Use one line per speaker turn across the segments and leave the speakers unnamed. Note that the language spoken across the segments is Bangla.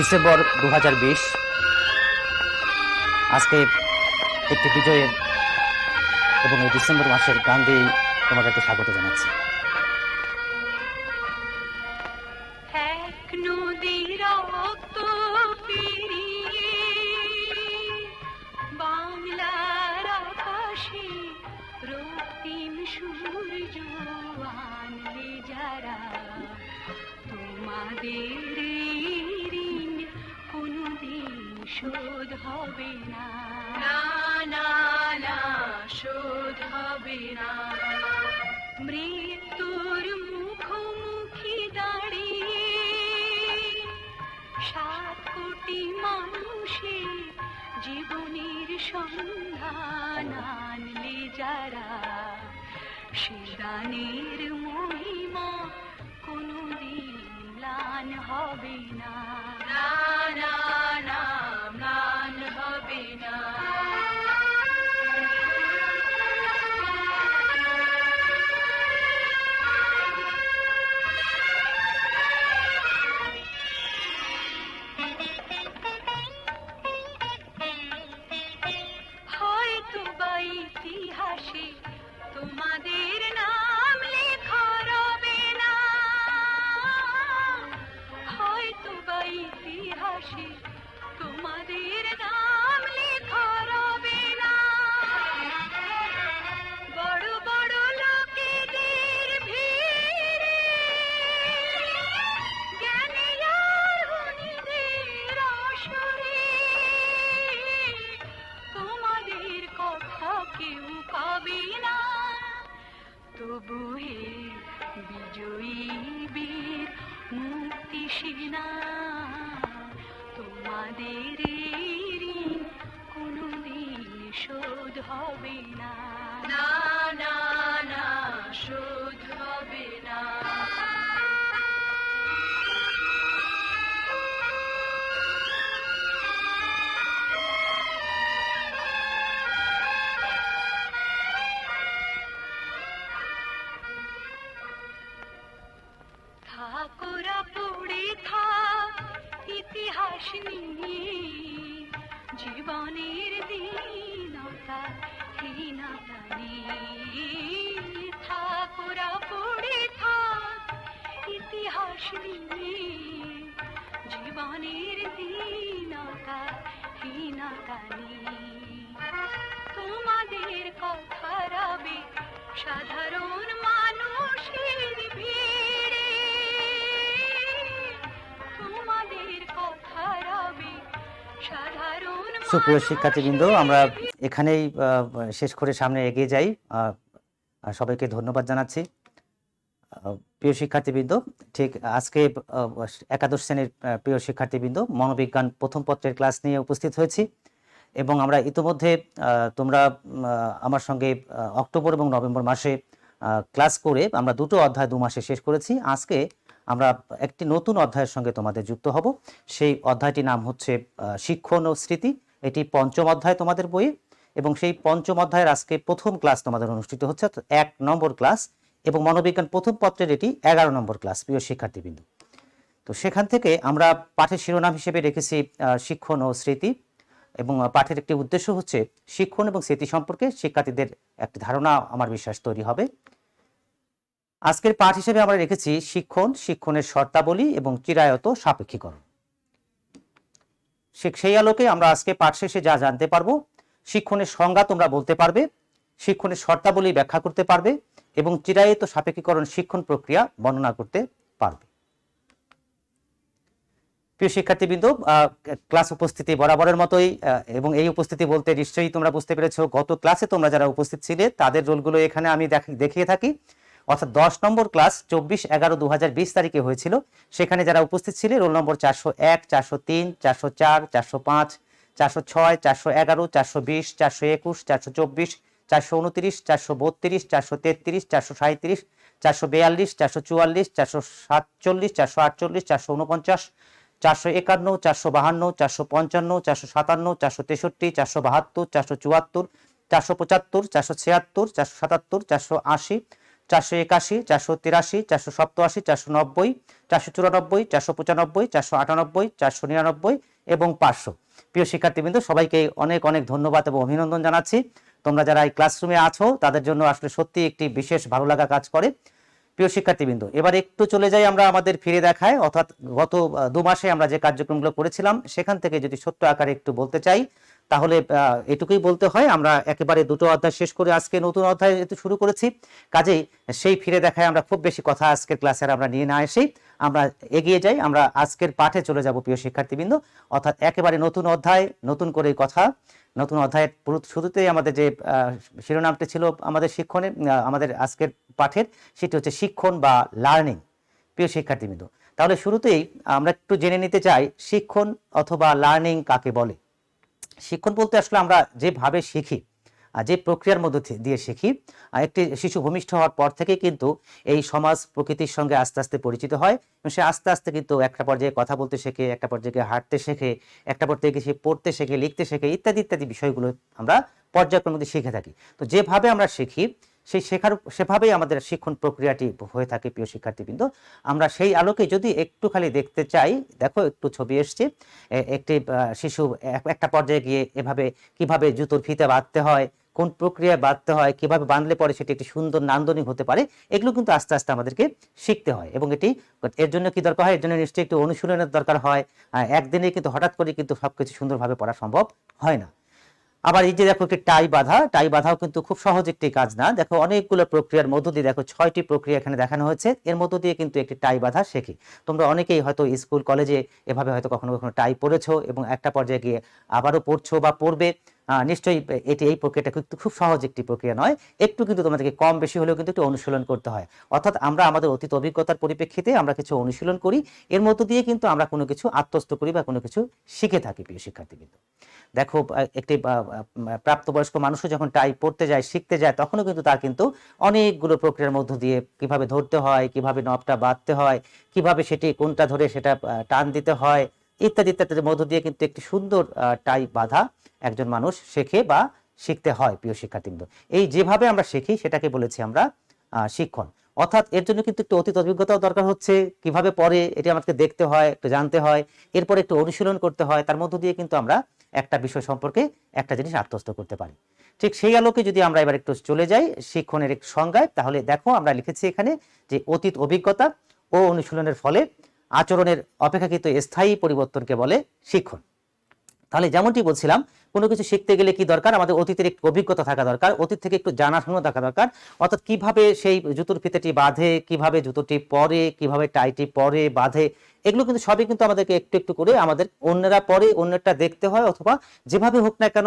ডিসেম্বর 2020 আজকে একটি বিজয়ের এবং এই ডিসেম্বর মাসের গান দিয়ে তোমাদেরকে স্বাগত জানাচ্ছি।
এক নদীর রক্ত পেরিয়ে বাংলার আকাশে রক্তিম সূর্য আনলে যারা, তোমাদের ঋণ কোনদিন শোধ হবে না, না না না শোধ হবে না। মৃত্যুর মুখোমুখি দাঁড়িয়ে 7 কোটি মানুষের জীবনের সন্ধান আনলে যারা, সে দানের মহিমা কোনদিন ম্লান হবে না, না না না ম্লান হবে না। হয়তো বা ইতিহাসে তোমাদের নাম লেখা রবে না, হয়তো বা ইতিহাসে তোমাদের নাম লেখা রবে না। বড় বড় লোকেদের ভিড়ে জ্ঞানী আর গুণীদের আসরে তোমাদের কথা কেউ পাবে না। তবু হে বিজয়ী বীর মুক্তি সেনা, তোমাদের ঋণ কোনদিন শোধ হবে না, না না না শোধ হবে না। থাকোরা পড়ে থাক ইতিহাস নিয়ে, জীবনের দীনতা হীনতা নিয়ে। থাকোরা পড়ে থাক ইতিহাস নিয়ে, জীবনের দীনতা হীনতা নিয়ে। তোমাদের কথা রবে সাধারণ মানুষের ভিড়ে, তোমাদের কথা রবে সাধারণ।
সুপ্রিয় শিক্ষার্থীবৃন্দ, আমরা এখানেই শেষ করে সামনে এগিয়ে যাই। সবাইকে ধন্যবাদ জানাচ্ছি। প্রিয় শিক্ষার্থীবৃন্দ, ঠিক আজকে একাদশ শ্রেণীর প্রিয় শিক্ষার্থীবৃন্দ, মনোবিজ্ঞান প্রথম পত্রের ক্লাস নিয়ে উপস্থিত হয়েছি এবং আমরা ইতিমধ্যে তোমরা আমার সঙ্গে অক্টোবর এবং নভেম্বর মাসে ক্লাস করে আমরা 2টো অধ্যায় 2 মাসে শেষ করেছি। আজকে আমরা একটি নতুন অধ্যায়ের সঙ্গে তোমাদের যুক্ত হব। সেই অধ্যায়টির নাম হচ্ছে শিক্ষণ ও স্মৃতি। এটি 5ম অধ্যায় তোমাদের বইয়ে এবং সেই 5ম অধ্যায়ের আজকে প্রথম ক্লাস তোমাদের অনুষ্ঠিত হচ্ছে, 1 নম্বর ক্লাস, এবং মনোবিজ্ঞান প্রথম পত্রের এটি 11 নম্বর ক্লাস। প্রিয় শিক্ষার্থীবৃন্দ, তো সেখান থেকে আমরা পাঠের শিরোনাম হিসেবে রেখেছি শিক্ষণ ও স্মৃতি, এবং পাঠের একটি উদ্দেশ্য হচ্ছে শিক্ষণ এবং স্মৃতি সম্পর্কে শিক্ষার্থীদের একটি ধারণা আমার বিশ্বাস তৈরি হবে। আজকের পাঠ হিসেবে আমরা রেখেছি শিক্ষণ, শিক্ষণের শর্তাবলী এবং চিরায়ত সাপেক্ষীকরণ। সেই আলোকে আমরা আজকে পাঠ শেষে যা জানতে পারবো, শিক্ষণের সংজ্ঞা তোমরা বলতে পারবে, শিক্ষণের শর্তাবলী ব্যাখ্যা করতে পারবে এবং চিরায়ত সাপেক্ষীকরণ শিক্ষণ প্রক্রিয়া বর্ণনা করতে পারবে। প্রিয় শিক্ষার্থীবৃন্দ, ক্লাস উপস্থিতি বরাবরের মতোই, এবং এই উপস্থিতি বলতে নিশ্চয়ই তোমরা বুঝতে পেরেছো গত ক্লাসে তোমরা যারা উপস্থিত ছিলে তাদের রোলগুলো এখানে আমি দেখিয়ে থাকি। অর্থাৎ 10 নম্বর ক্লাস 24/11/2020 তারিখে হয়েছিল। সেখানে যারা উপস্থিত ছিলে রোল নম্বর 401, 403, 404, 405, 406, 411, 420, 421, 424, 429, 432, 433, 437, 442, 444, 447, 448, 449, 451, 452, 455, 457, 463, 472, 474, 475, 476, 477, 480, 481, 483, 487, 490, 494, 495, 498, 499 এবং 500। প্রিয় শিক্ষার্থীবৃন্দ, সবাইকে অনেক অনেক ধন্যবাদ এবং অভিনন্দন জানাচ্ছি। তোমরা যারা এই ক্লাসরুমে আছো তাদের জন্য আসলে সত্যি একটি বিশেষ ভালো লাগা কাজ করে। প্রিয় শিক্ষার্থীবৃন্দ, এবার একটু চলে যাই আমরা আমাদের ফিরে দেখায়, অর্থাৎ গত 2 মাসে আমরা যে কার্যক্রমগুলো করেছিলাম সেখান থেকে যদি ছোট্ট আকারে একটু বলতে চাই, তাহলে এটুকুই বলতে হয় আমরা একেবারে 2টো অধ্যায় শেষ করে আজকে নতুন অধ্যায় শুরু করেছি। কাজেই সেই ফিরে দেখায় আমরা খুব বেশি কথা আজকের ক্লাসে আমরা নিয়ে না এসেই আমরা এগিয়ে যাই, আমরা আজকের পাঠে চলে যাব প্রিয় শিক্ষার্থীবৃন্দ। অর্থাৎ একেবারে নতুন অধ্যায়, নতুন করে কথা। নতুন অধ্যায়ের শুরুতেই আমাদের যে শিরোনামটি ছিল আমাদের শিক্ষণে, আমাদের আজকের পাঠের, সেটি হচ্ছে শিক্ষণ বা লার্নিং। প্রিয় শিক্ষার্থীবৃন্দ, তাহলে শুরুতেই আমরা একটু জেনে নিতে চাই শিক্ষণ অথবা লার্নিং কাকে বলে। শিক্ষণ বলতে আসলে আমরা যেভাবে শিখি, যে প্রক্রিয়ার মধ্যে দিয়ে শিখি, একটি শিশু ভূমিষ্ঠ হওয়ার পর থেকে কিন্তু এই সমাজ প্রকৃতির সঙ্গে আস্তে আস্তে পরিচিত হয় এবং সে আস্তে আস্তে কিন্তু একটা পর্যায়ে কথা বলতে শেখে, একটা পর্যায়ে হাঁটতে শেখে, একটা পর্যায়ে সে পড়তে শেখে, লিখতে শেখে, ইত্যাদি ইত্যাদি বিষয়গুলো আমরা পর্যায়ক্রমে মধ্যে শিখে থাকি। তো যেভাবে আমরা শিখি সেই শেখার সেভাবেই আমাদের শিক্ষণ প্রক্রিয়াটি হয়ে থাকে। প্রিয় শিক্ষার্থীবৃন্দ, আমরা সেই আলোকে যদি একটু খালি দেখতে চাই, দেখো একটু ছবি এসছে, একটি শিশু একটা পর্যায়ে গিয়ে এভাবে কিভাবে জুতোর ফিতে বাঁধতে হয়, কোন প্রক্রিয়ায় বাঁধতে হয়, কিভাবে বাঁধলে পরে সেটি একটি সুন্দর নান্দনিক হতে পারে, এগুলো কিন্তু আস্তে আস্তে আমাদেরকে শিখতে হয়। এবং এর জন্য কি দরকার হয়? এর জন্য নিশ্চয়ই একটু অনুশীলনের দরকার হয়। একদিনে কিন্তু হঠাৎ করে কিন্তু সবকিছু সুন্দরভাবে পড়া সম্ভব হয় না। আবার এই যে দেখো একটি টাই বাঁধাও কিন্তু খুব সহজ একটি কাজ না। দেখো অনেকগুলো প্রক্রিয়ার মধ্য দিয়ে, দেখো 6টি প্রক্রিয়া এখানে দেখানো হয়েছে, এর মধ্য দিয়ে কিন্তু একটি টাই বাঁধা শেখে। তোমরা অনেকেই হয়তো স্কুল কলেজে এভাবে হয়তো কখনো কখনো টাই পড়েছো এবং একটা পর্যায়ে গিয়ে আবারও পড়ছো বা পড়বে। নিশ্চয়ই এই প্রক্রিয়াটা কিন্তু খুব সহজ একটি প্রক্রিয়া নয়, একটু কিন্তু তোমাদেরকে কম বেশি হলেও কিন্তু একটু অনুশীলন করতে হয়। অর্থাৎ আমরা আমাদের অতীত অভিজ্ঞতার পরিপ্রেক্ষিতে আমরা কিছু অনুশীলন করি, এর মধ্য দিয়ে কিন্তু আমরা কোনো কিছু আত্মস্থ করি বা কোনো কিছু শিখে থাকি। প্রিয় শিক্ষার্থীবৃন্দ, দেখো একটি প্রাপ্তবয়স্ক মানুষও যখন টাই পড়তে যায়, শিখতে যায়, তখনও কিন্তু তার কিন্তু অনেকগুলো প্রক্রিয়ার মধ্য দিয়ে কিভাবে ধরতে হয়, কিভাবে নবটা বাঁধতে হয়, কিভাবে সেটি কোনটা ধরে সেটা টান দিতে হয়, ইত্যাদি ইত্যাদির মধ্য দিয়ে কিন্তু একটি সুন্দর টাই বাঁধা একজন মানুষ শেখে বা শিখতে হয়। প্রিয় শিক্ষার্থীবৃন্দ, এই যেভাবে আমরা শিখি সেটাকে বলেছি আমরা শিক্ষণ। অর্থাৎ এর জন্য কিন্তু একটু অতীত অভিজ্ঞতাও দরকার হচ্ছে, কিভাবে পড়ে এটি আমাকে দেখতে হয়, একটু জানতে হয়, এরপর একটু অনুশীলন করতে হয়, তার মধ্য দিয়ে কিন্তু আমরা একটা বিষয় সম্পর্কে একটা জিনিস আত্মস্থ করতে পারি। ঠিক সেই আলোকে যদি আমরা এবার একটু চলে যাই শিক্ষণের এক সংজ্ঞায়, তাহলে দেখো আমরা লিখেছি এখানে যে অতীত অভিজ্ঞতা ও অনুশীলনের ফলে আচরণের অপেক্ষাকৃত স্থায়ী পরিবর্তনকে বলে শিক্ষণ। তাহলে যেমনটি বলছিলাম, কোনো কিছু শিখতে গেলে কি দরকার? আমাদের অতীতের একটু অভিজ্ঞতা থাকা দরকার, অতীত থেকে একটু জানাশোনা থাকা দরকার। অর্থাৎ কিভাবে সেই জুতোর ফিতেটি বাঁধে, কিভাবে জুতোটি পরে, কিভাবে টাইটি পরে বাঁধে, এগুলো কিন্তু সবই কিন্তু আমাদেরকে একটু একটু করে আমাদের অন্যরা পরে অন্যটা দেখতে হয়, অথবা যেভাবে হোক না কেন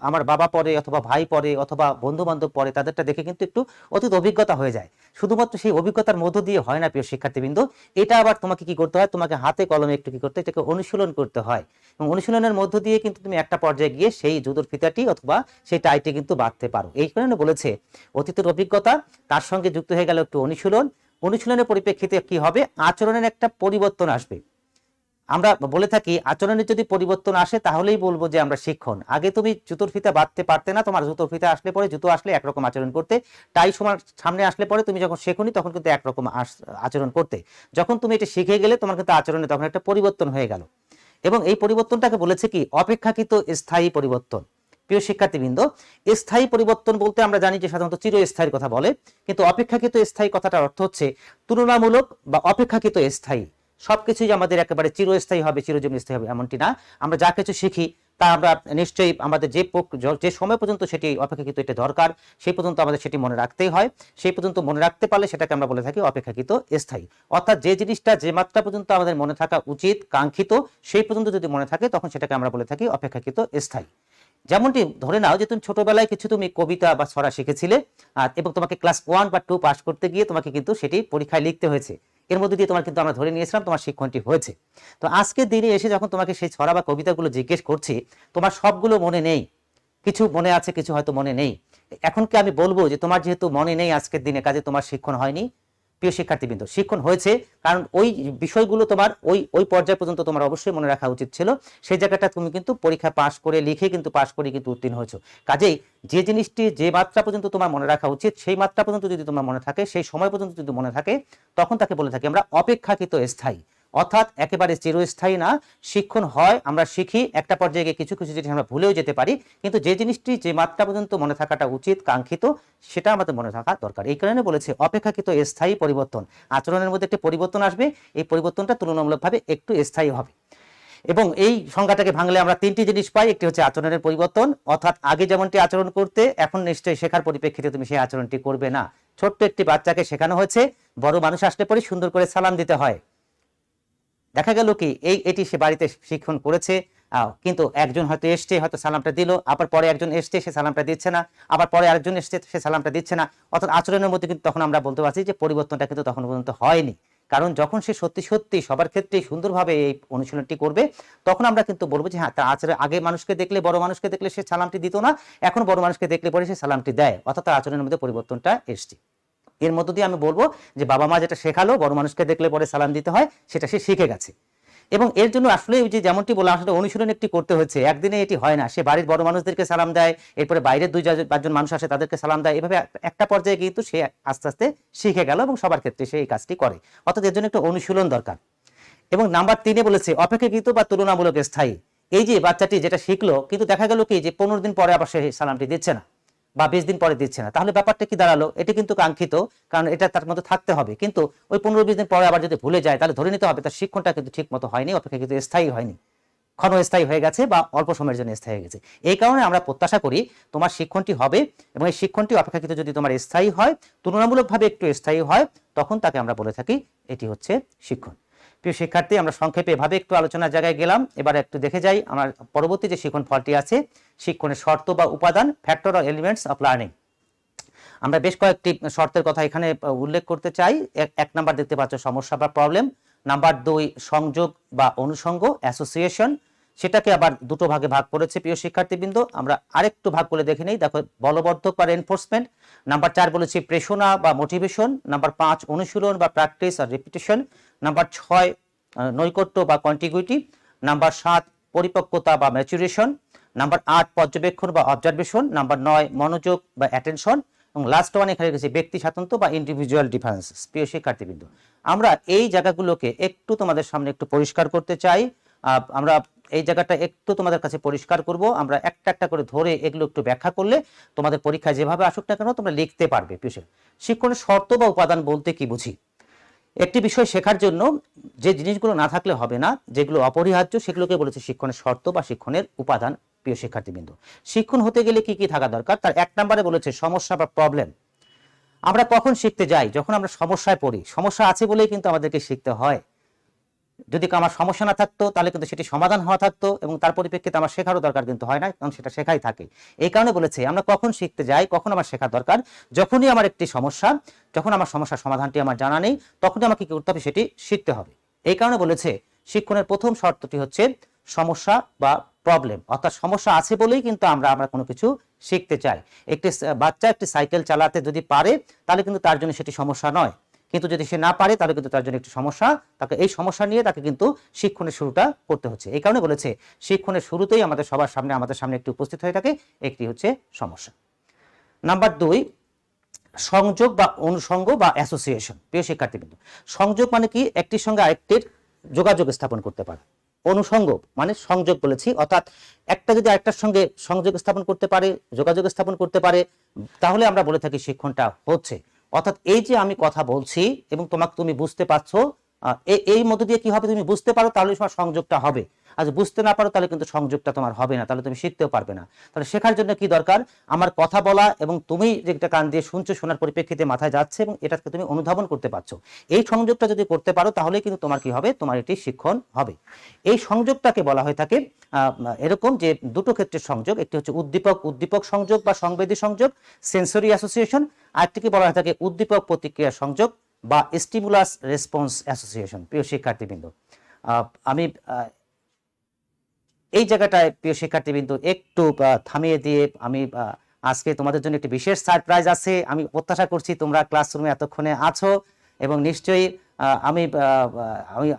আমার বাবা পরে অথবা ভাই পরে অথবা বন্ধু বান্ধব পরে, তাদেরটা দেখে কিন্তু একটু অতীত অভিজ্ঞতা হয়ে যায়। শুধুমাত্র সেই অভিজ্ঞতার মধ্য দিয়ে হয় না প্রিয় শিক্ষার্থীবৃন্দ, এটা আবার তোমাকে কি করতে হয়? তোমাকে হাতে কলমে একটু কি করতে হয়? এটাকে অনুশীলন করতে হয় এবং অনুশীলনের মধ্য দিয়ে কিন্তু তুমি একটা পর্যায়ে গিয়ে সেই জুতোর ফিতাটি অথবা সেই টাইটি কিন্তু বাঁধতে পারো। এই কারণে বলেছে অতীতের অভিজ্ঞতা তার সঙ্গে যুক্ত হয়ে গেল একটু অনুশীলন। অনুশীলনের পরিপ্রেক্ষিতে কি হবে? আচরণের একটা পরিবর্তন আসবে। আমরা বলে থাকি আচরণের যদি পরিবর্তন আসে তাহলেই বলবো যে আমরা শিক্ষণ। আগে তুমি জুতোর ফিতা বাঁধতে পারতে না, তোমার জুতোর ফিতা আসলে পরে জুতো আসলে একরকম আচরণ করতে, টাই সময় সামনে আসলে পরে তুমি যখন শেখনি তখন কিন্তু একরকম আচরণ করতে। যখন তুমি এটা শিখে গেলে তোমার কিন্তু আচরণে তখন একটা পরিবর্তন হয়ে গেল এবং এই পরিবর্তনটাকে বলেছে কি? অপেক্ষাকৃত স্থায়ী পরিবর্তন। প্রিয় শিক্ষার্থীবৃন্দ, স্থায়ী পরিবর্তন বলতে আমরা জানি যে সাধারণত চিরস্থায়ীর কথা বলে, কিন্তু অপেক্ষাকৃত স্থায়ী কথাটার অর্থ হচ্ছে তুলনামূলক বা অপেক্ষাকৃত স্থায়ী। সবকিছুই আমাদের একেবারে চিরস্থায়ী হবে, চিরজীবন স্থায়ী হবে এমনটি না। আমরা যা কিছু শিখি তা আমরা নিশ্চয়ই আমাদের যে সময় পর্যন্ত সেটি অপেক্ষাকৃত এটা দরকার, সেই পর্যন্ত আমাদের সেটি মনে রাখতেই হয়। সেই পর্যন্ত মনে রাখতে পারলে সেটাকে আমরা বলে থাকি অপেক্ষাকৃত স্থায়ী। অর্থাৎ যে জিনিসটা যে মাত্রা পর্যন্ত আমাদের মনে থাকা উচিত, কাঙ্ক্ষিত, সেই পর্যন্ত যদি মনে থাকে তখন সেটাকে আমরা বলে থাকি অপেক্ষাকৃত স্থায়ী। যেমনটি ধরে নাও যে তুমি ছোটবেলায় কিছু তুমি কবিতা বা ছড়া শিখেছিলে এবং তোমাকে ক্লাস 1 বা 2 পাস করতে গিয়ে তোমাকে কিন্তু সেটি পরীক্ষায় লিখতে হয়েছে, এর মধ্যে দিয়ে তোমার কিন্তু আমরা ধরে নিয়েছিলাম তোমার শিক্ষণটি হয়েছে। তো আজকের দিনে এসে যখন তোমাকে সেই ছড়া বা কবিতাগুলো জিজ্ঞেস করছি, তোমার সবগুলো মনে নেই, কিছু মনে আছে, কিছু হয়তো মনে নেই। এখন কি আমি বলবো যে তোমার যেহেতু মনে নেই আজকের দিনে, কাজে তোমার শিক্ষণ হয়নি? প্রিয় শিক্ষার্থীবৃন্দ, শিক্ষণ হয়েছে কারণ ওই বিষয়গুলো তোমার ওই ওই পর্যায় পর্যন্ত তোমার অবশ্যই মনে রাখা উচিত ছিল। সেই জায়গাটা তুমি কিন্তু পরীক্ষা পাশ করে লিখে কিন্তু পাশ করে কিন্তু উত্তীর্ণ হয়েছো। কাজেই যে জিনিসটি যে মাত্রা পর্যন্ত তোমার মনে রাখা উচিত সেই মাত্রা পর্যন্ত যদি তোমার মনে থাকে, সেই সময় পর্যন্ত যদি মনে থাকে, তখন তাকে বলে থাকি আমরা অপেক্ষাকৃত স্থায়ী। অর্থাৎ একেবারে চিরস্থায়ী না। শিক্ষণ হয় আমরা শিখি, একটা পর্যায়ে গিয়ে কিছু কিছু জিনিস আমরা ভুলেও যেতে পারি, কিন্তু যে জিনিসটি যে মাত্রা পর্যন্ত মনে থাকাটা উচিত কাঙ্ক্ষিত সেটা আমাদের মনে থাকা দরকার। এই কারণে বলেছে অপেক্ষাকৃত স্থায়ী পরিবর্তন। আচরণের মধ্যে একটি পরিবর্তন আসবে, এই পরিবর্তনটা তুলনামূলকভাবে একটু স্থায়ী হবে। এবং এই সংজ্ঞাটাকে ভাঙলে আমরা তিনটি জিনিস পাই। একটি হচ্ছে আচরণের পরিবর্তন, অর্থাৎ আগে যেমনটি আচরণ করতে এখন নিশ্চয়ই শেখার পরিপ্রেক্ষিতে তুমি সেই আচরণটি করবে না। ছোট্ট একটি বাচ্চাকে শেখানো হয়েছে বড় মানুষ আসলে পরে সুন্দর করে সালাম দিতে হয়। দেখা গেল কি এটি সে বাড়িতে শিক্ষণ করেছে, কিন্তু একজন হয়তো এসছে, হয়তো সালামটা দিল, আবার পরে একজন এসছে সে সালামটা দিচ্ছে না, আবার পরে আরেকজন এসছে সে সালামটা দিচ্ছে না। অর্থাৎ আচরণের মধ্যে কিন্তু তখন আমরা বলতে পারছি যে পরিবর্তনটা কিন্তু তখন পর্যন্ত হয়নি। কারণ যখন সে সত্যি সত্যি সবার ক্ষেত্রে সুন্দরভাবে এই অনুশীলনটি করবে, তখন আমরা কিন্তু বলবো যে হ্যাঁ, তার আচরণ আগে মানুষকে দেখলে, বড় মানুষকে দেখলে সে সালামটি দিত না, এখন বড় মানুষকে দেখলে পরে সে সালামটি দেয়। অর্থাৎ তার আচরণের মধ্যে পরিবর্তনটা এসছে। এর মধ্য দিয়ে আমি বলবো যে বাবা মা যেটা শেখালো বড় মানুষকে দেখলে পরে সালাম দিতে হয়, সেটা সে শিখে গেছে। এবং এর জন্য আসলে ওই যে যেমনটি বললাম, আসলে অনুশীলন একটি করতে হচ্ছে, একদিনে এটি হয় না। সে বাড়ির বড় মানুষদেরকে সালাম দেয়, এরপরে বাইরের 2-4জন মানুষ আসে তাদেরকে সালাম দেয়, এভাবে একটা পর্যায়ে কিন্তু সে আস্তে আস্তে শিখে গেল এবং সবার ক্ষেত্রে সে এই কাজটি করে। অর্থাৎ এর জন্য একটা অনুশীলন দরকার। এবং নাম্বার 3-এ বলেছে অপেক্ষাকৃত বা তুলনামূলক স্থায়ী। এই যে বাচ্চাটি যেটা শিখলো, কিন্তু দেখা গেল কি যে 15 দিন পরে আবার সে সালামটি দিচ্ছে না বা 20 দিন পরে দিচ্ছে না, তাহলে ব্যাপারটা কি দাঁড়ালো? এটি কিন্তু কাঙ্ক্ষিত, কারণ এটা তার মধ্যে থাকতে হবে। কিন্তু ওই 15-20 দিন পরে আবার যদি ভুলে যায়, তাহলে ধরে নিতে হবে তার শিক্ষণটা কিন্তু ঠিক মতো হয়নি, অপেক্ষাকৃত স্থায়ী হয়নি, ক্ষণস্থায়ী হয়ে গেছে বা অল্প সময়ের জন্য স্থায়ী হয়ে গেছে। এই কারণে আমরা প্রত্যাশা করি তোমার শিক্ষণটি হবে, এবং এই শিক্ষণটি অপেক্ষাকৃত যদি তোমার স্থায়ী হয়, তুলনামূলকভাবে একটু স্থায়ী হয়, তখন তাকে আমরা বলে থাকি এটি হচ্ছে শিক্ষণ। প্রিয় শিক্ষার্থী, আমরা সংক্ষেপে এভাবে একটু আলোচনার জায়গায় গেলাম। এবার একটু দেখে যাই আমার পরবর্তী যে শিক্ষণ ফলটি আছে, শিক্ষণের শর্ত বা উপাদান, factor or elements of learning. আমরা বেশ কয়েকটি শর্তের কথা এখানে উল্লেখ করতে চাই। এক নাম্বার দেখতে পাচ্ছ সমস্যা বা প্রবলেম। নাম্বার 2 সংযোগ বা অনুষঙ্গ, অ্যাসোসিয়েশন। সেটাকে আবার দুটো ভাগে ভাগ করেছে প্রিয় শিক্ষার্থীবৃন্দ। আমরা আরেকটু ভাগ করে দেখে নেই। দেখো, বলবর্ধক বা এনফোর্সমেন্ট। নাম্বার 4 বলেছি প্রেরণা বা মোটিভেশন। নাম্বার 5 অনুশীলন বা প্র্যাকটিস আর রিপিটিশন। নাম্বার 6 নৈকট্য বা কন্টিগুইটি। নাম্বার 7 পরিপক্কতা বা ম্যাচুরেশন। নাম্বার 8 পর্যবেক্ষণ বা অবজারভেশন। নাম্বার 9 মনোযোগ বা অ্যাটেনশন। এবং লাস্ট ওয়ান এখানে গেছে ব্যক্তি স্বাতন্ত্র্য বা ইন্ডিভিজুয়াল ডিফারেন্সেস। প্রিয় শিক্ষার্থীবৃন্দ, আমরা এই জায়গাগুলোকে একটু তোমাদের সামনে একটু পরিষ্কার করতে চাই। আমরা এই জায়গাটা একটু তোমাদের কাছে পরিষ্কার করব। আমরা একটা একটা করে ধরে এগুলো একটু ব্যাখ্যা করলে তোমাদের পরীক্ষায় যেভাবে আসুক না কেন তোমরা লিখতে পারবে। প্রিয় শিক্ষণের শর্ত বা উপাদান বলতে কি বুঝি? একটি বিষয় শেখার জন্য যে জিনিসগুলো না থাকলে হবে না, যেগুলো অপরিহার্য, সেগুলোকে বলেছে শিক্ষণের শর্ত বা শিক্ষণের উপাদান। প্রিয় শিক্ষার্থীবৃন্দ, শিক্ষণ হতে গেলে কি কি থাকা দরকার? তার 1 নম্বরে বলেছে সমস্যা বা প্রবলেম। আমরা কখন শিখতে যাই? যখন আমরা সমস্যায় পড়ি। সমস্যা আছে বলেই কিন্তু আমাদেরকে শিখতে হয়। যদি আমার সমস্যা না থাকতো তাহলে কিন্তু সেটি সমাধান হওয়া থাকতো, এবং তার পরিপ্রেক্ষিতে আমার শেখারও দরকার কিন্তু হয় না, কারণ সেটা শেখাই থাকে। এই কারণে বলেছে আমরা কখন শিখতে যাই, কখন আমার শেখা দরকার? যখনই আমার একটি সমস্যা, যখন আমার সমস্যার সমাধানটি আমার জানা নেই, তখনই আমাকে কি করতে হবে? সেটি শিখতে হবে। এই কারণে বলেছে শিক্ষণের প্রথম শর্তটি হচ্ছে সমস্যা বা প্রবলেম। অর্থাৎ সমস্যা আছে বলেই কিন্তু আমরা কোনো কিছু শিখতে চাই। একটি বাচ্চা একটি সাইকেল চালাতে যদি পারে, তাহলে কিন্তু তার জন্য সেটি সমস্যা নয়। কিন্তু যদি সে না পারে, তাহলে কিন্তু তার জন্য একটি সমস্যা। তাকে এই সমস্যা নিয়ে তাকে কিন্তু শিক্ষণের শুরুটা করতে হচ্ছে। এই কারণে বলেছে শিক্ষণের শুরুতেই আমাদের সামনে একটি উপস্থিত হয়ে থাকে, একটি হচ্ছে সমস্যা। নাম্বার 2 সংযোগ বা অনুষঙ্গ বা অ্যাসোসিয়েশন। প্রিয় শিক্ষার্থীবৃন্দ, সংযোগ মানে কি? একটির সঙ্গে আরেকটির যোগাযোগ স্থাপন করতে পারে। অনুষঙ্গ মানে সংযোগ বলেছি, অর্থাৎ একটা যদি আরেকটার সঙ্গে সংযোগ স্থাপন করতে পারে, যোগাযোগ স্থাপন করতে পারে, তাহলে আমরা বলে থাকি শিক্ষণটা হচ্ছে। অর্থাৎ এই যে আমি কথা বলছি এবং তুমি বুঝতে পারছো, এই মধ্য দিয়ে কি হবে? তুমি বুঝতে পারো, তাহলে তোমার সংযোগটা হবে। আর বুঝতে না পারো, তাহলে কিন্তু সংযোগটা তোমার হবে না, তাহলে তুমি শিখতেও পারবে না। তাহলে শেখার জন্য কি দরকার? আমার কথা বলা এবং তুমি যেটা কান দিয়ে শুনছো, শোনার পরিপ্রেক্ষিতে মাথায় যাচ্ছে এবং এটাকে তুমি অনুধাবন করতে পারছো, এই সংযোগটা যদি করতে পারো, তাহলে কিন্তু তোমার কি হবে? তোমার এটি শিক্ষণ হবে। এই সংযোগটাকে বলা হয়ে থাকে এরকম যে দুটো ক্ষেত্রের সংযোগ। একটি হচ্ছে উদ্দীপক সংযোগ বা সংবেদী সংযোগ, সেন্সরি অ্যাসোসিয়েশন। আরেকটিকে বলা হয়ে থাকে উদ্দীপক প্রতিক্রিয়া সংযোগ বা স্টিমুলাস রেসপন্স অ্যাসোসিয়েশন। প্রিয় শিক্ষার্থীবৃন্দ, আমি এই জায়গাটায় প্রিয় শিক্ষার্থীবৃন্দ একটু থামিয়ে দিয়ে আমি আজকে তোমাদের জন্য একটি বিশেষ সারপ্রাইজ আছে। আমি প্রত্যাশা করছি তোমরা ক্লাসরুমে এতক্ষণে আছো এবং নিশ্চয়ই আমি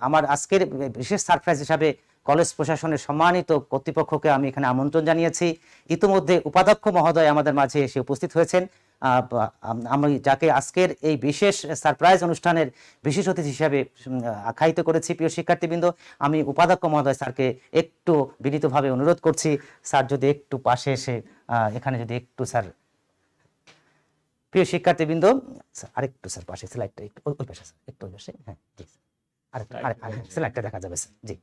আমার আজকের বিশেষ সারপ্রাইজ হিসাবে কলেজ প্রশাসনের সম্মানিত কর্তৃপক্ষকে আমি এখানে আমন্ত্রণ জানিয়েছি। ইতিমধ্যে উপাধ্যক্ষ মহোদয় আমাদের মাঝে এসে উপস্থিত হয়েছেন। আমি যাকে আজকের এই বিশেষ সারপ্রাইজ অনুষ্ঠানের বিশেষ অতিথি হিসাবে আখ্যায়িত করেছি। প্রিয় শিক্ষার্থীবৃন্দ, আমি উপাধ্যক্ষ মহোদয় স্যারকে একটু বিনীতভাবে অনুরোধ করছি, স্যার যদি একটু পাশে এসে এখানে যদি একটু স্যার। প্রিয় শিক্ষার্থীবৃন্দ, আরেকটু স্যার পাশে স্লাইডটা একটু ওই পাশে স্যার, একটু ওই পাশে, হ্যাঁ জি স্যার, আরেকটু স্লাইডটা দেখা যাবে স্যার, জি।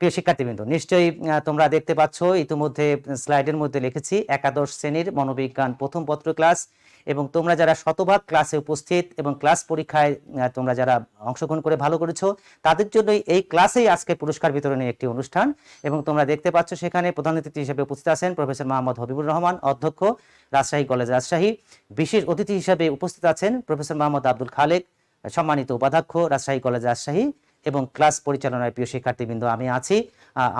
প্রিয় শিক্ষার্থীবৃন্দ, নিশ্চয়ই তোমরা দেখতে পাচ্ছ ইতিমধ্যে স্লাইডের মধ্যে লিখেছি একাদশ শ্রেণীর মনোবিজ্ঞান প্রথম পত্র ক্লাস, এবং তোমরা যারা শতভাগ ক্লাসে উপস্থিত এবং ক্লাস পরীক্ষায় তোমরা যারা অংশগ্রহণ করে ভালো করেছো, তাদের জন্যই এই ক্লাসেই আজকে পুরস্কার বিতরণের একটি অনুষ্ঠান। এবং তোমরা দেখতে পাচ্ছ সেখানে প্রধান অতিথি হিসেবে উপস্থিত আছেন প্রফেসর মোহাম্মদ হবিবুর রহমান, অধ্যক্ষ, রাজশাহী কলেজ রাজশাহী। বিশেষ অতিথি হিসেবে উপস্থিত আছেন প্রফেসর মোহাম্মদ আব্দুল খালেক, সম্মানিত উপাধ্যক্ষ, রাজশাহী কলেজ রাজশাহী। এবং ক্লাস পরিচালনায় প্রিয় শিক্ষার্থীবৃন্দ আমি আছি।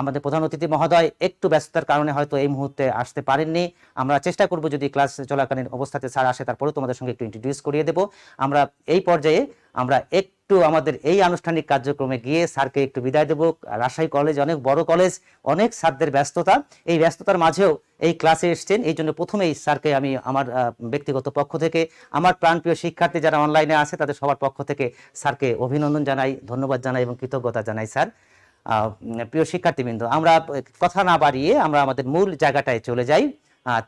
আমাদের প্রধান অতিথি মহোদয় একটু ব্যস্ততার কারণে হয়তো এই মুহূর্তে আসতে পারেননি। আমরা চেষ্টা করব যদি ক্লাস চলাকালীন অবস্থাতে স্যার আসে তারপরেও তোমাদের সঙ্গে একটু ইন্ট্রোডিউস করিয়ে দেব। আমরা এই পর্যায়ে আমরা একটু আমাদের এই আনুষ্ঠানিক কার্যক্রমে গিয়ে স্যারকে একটু বিদায় দেব। রাজশাহী কলেজ অনেক বড় কলেজ, অনেক স্যারদের ব্যস্ততা, এই ব্যস্ততার মাঝেও এই ক্লাসে এসেছেন। এই জন্য প্রথমেই স্যারকে আমি আমার ব্যক্তিগত পক্ষ থেকে, আমার প্রাণপ্রিয় শিক্ষার্থী যারা অনলাইনে আছে তাদের সবার পক্ষ থেকে স্যারকে অভিনন্দন জানাই, ধন্যবাদ জানাই এবং কৃতজ্ঞতা জানাই। স্যার, প্রিয় শিক্ষার্থীবৃন্দ, আমরা কথা না বাড়িয়ে আমরা আমাদের মূল জায়গাটায় চলে যাই।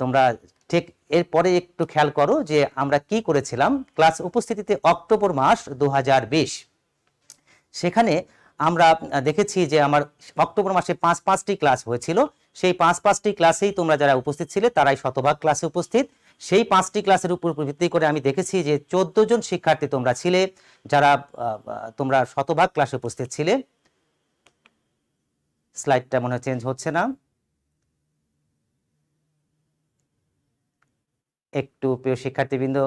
তোমরা ঠিক এরপরে একটু খেয়াল করো যে আমরা কি করেছিলাম। ক্লাস উপস্থিতিতে অক্টোবর মাস 2020, সেখানে আমরা দেখেছি যে আমার অক্টোবর মাসে 5টি ক্লাস হয়েছিল। সেই 5টি ক্লাসেই তোমরা যারা উপস্থিত ছিলে তারাই শতভাগ ক্লাসে উপস্থিত। সেই 5টি ক্লাসের উপর ভিত্তি করে আমি দেখেছি যে 14 জন শিক্ষার্থী তোমরা ছিলে যারা তোমরা শতভাগ ক্লাসে উপস্থিত ছিলে। স্লাইডটা মনে হয় চেঞ্জ হচ্ছে না, একটু প্রিয় শিক্ষার্থীবৃন্দ,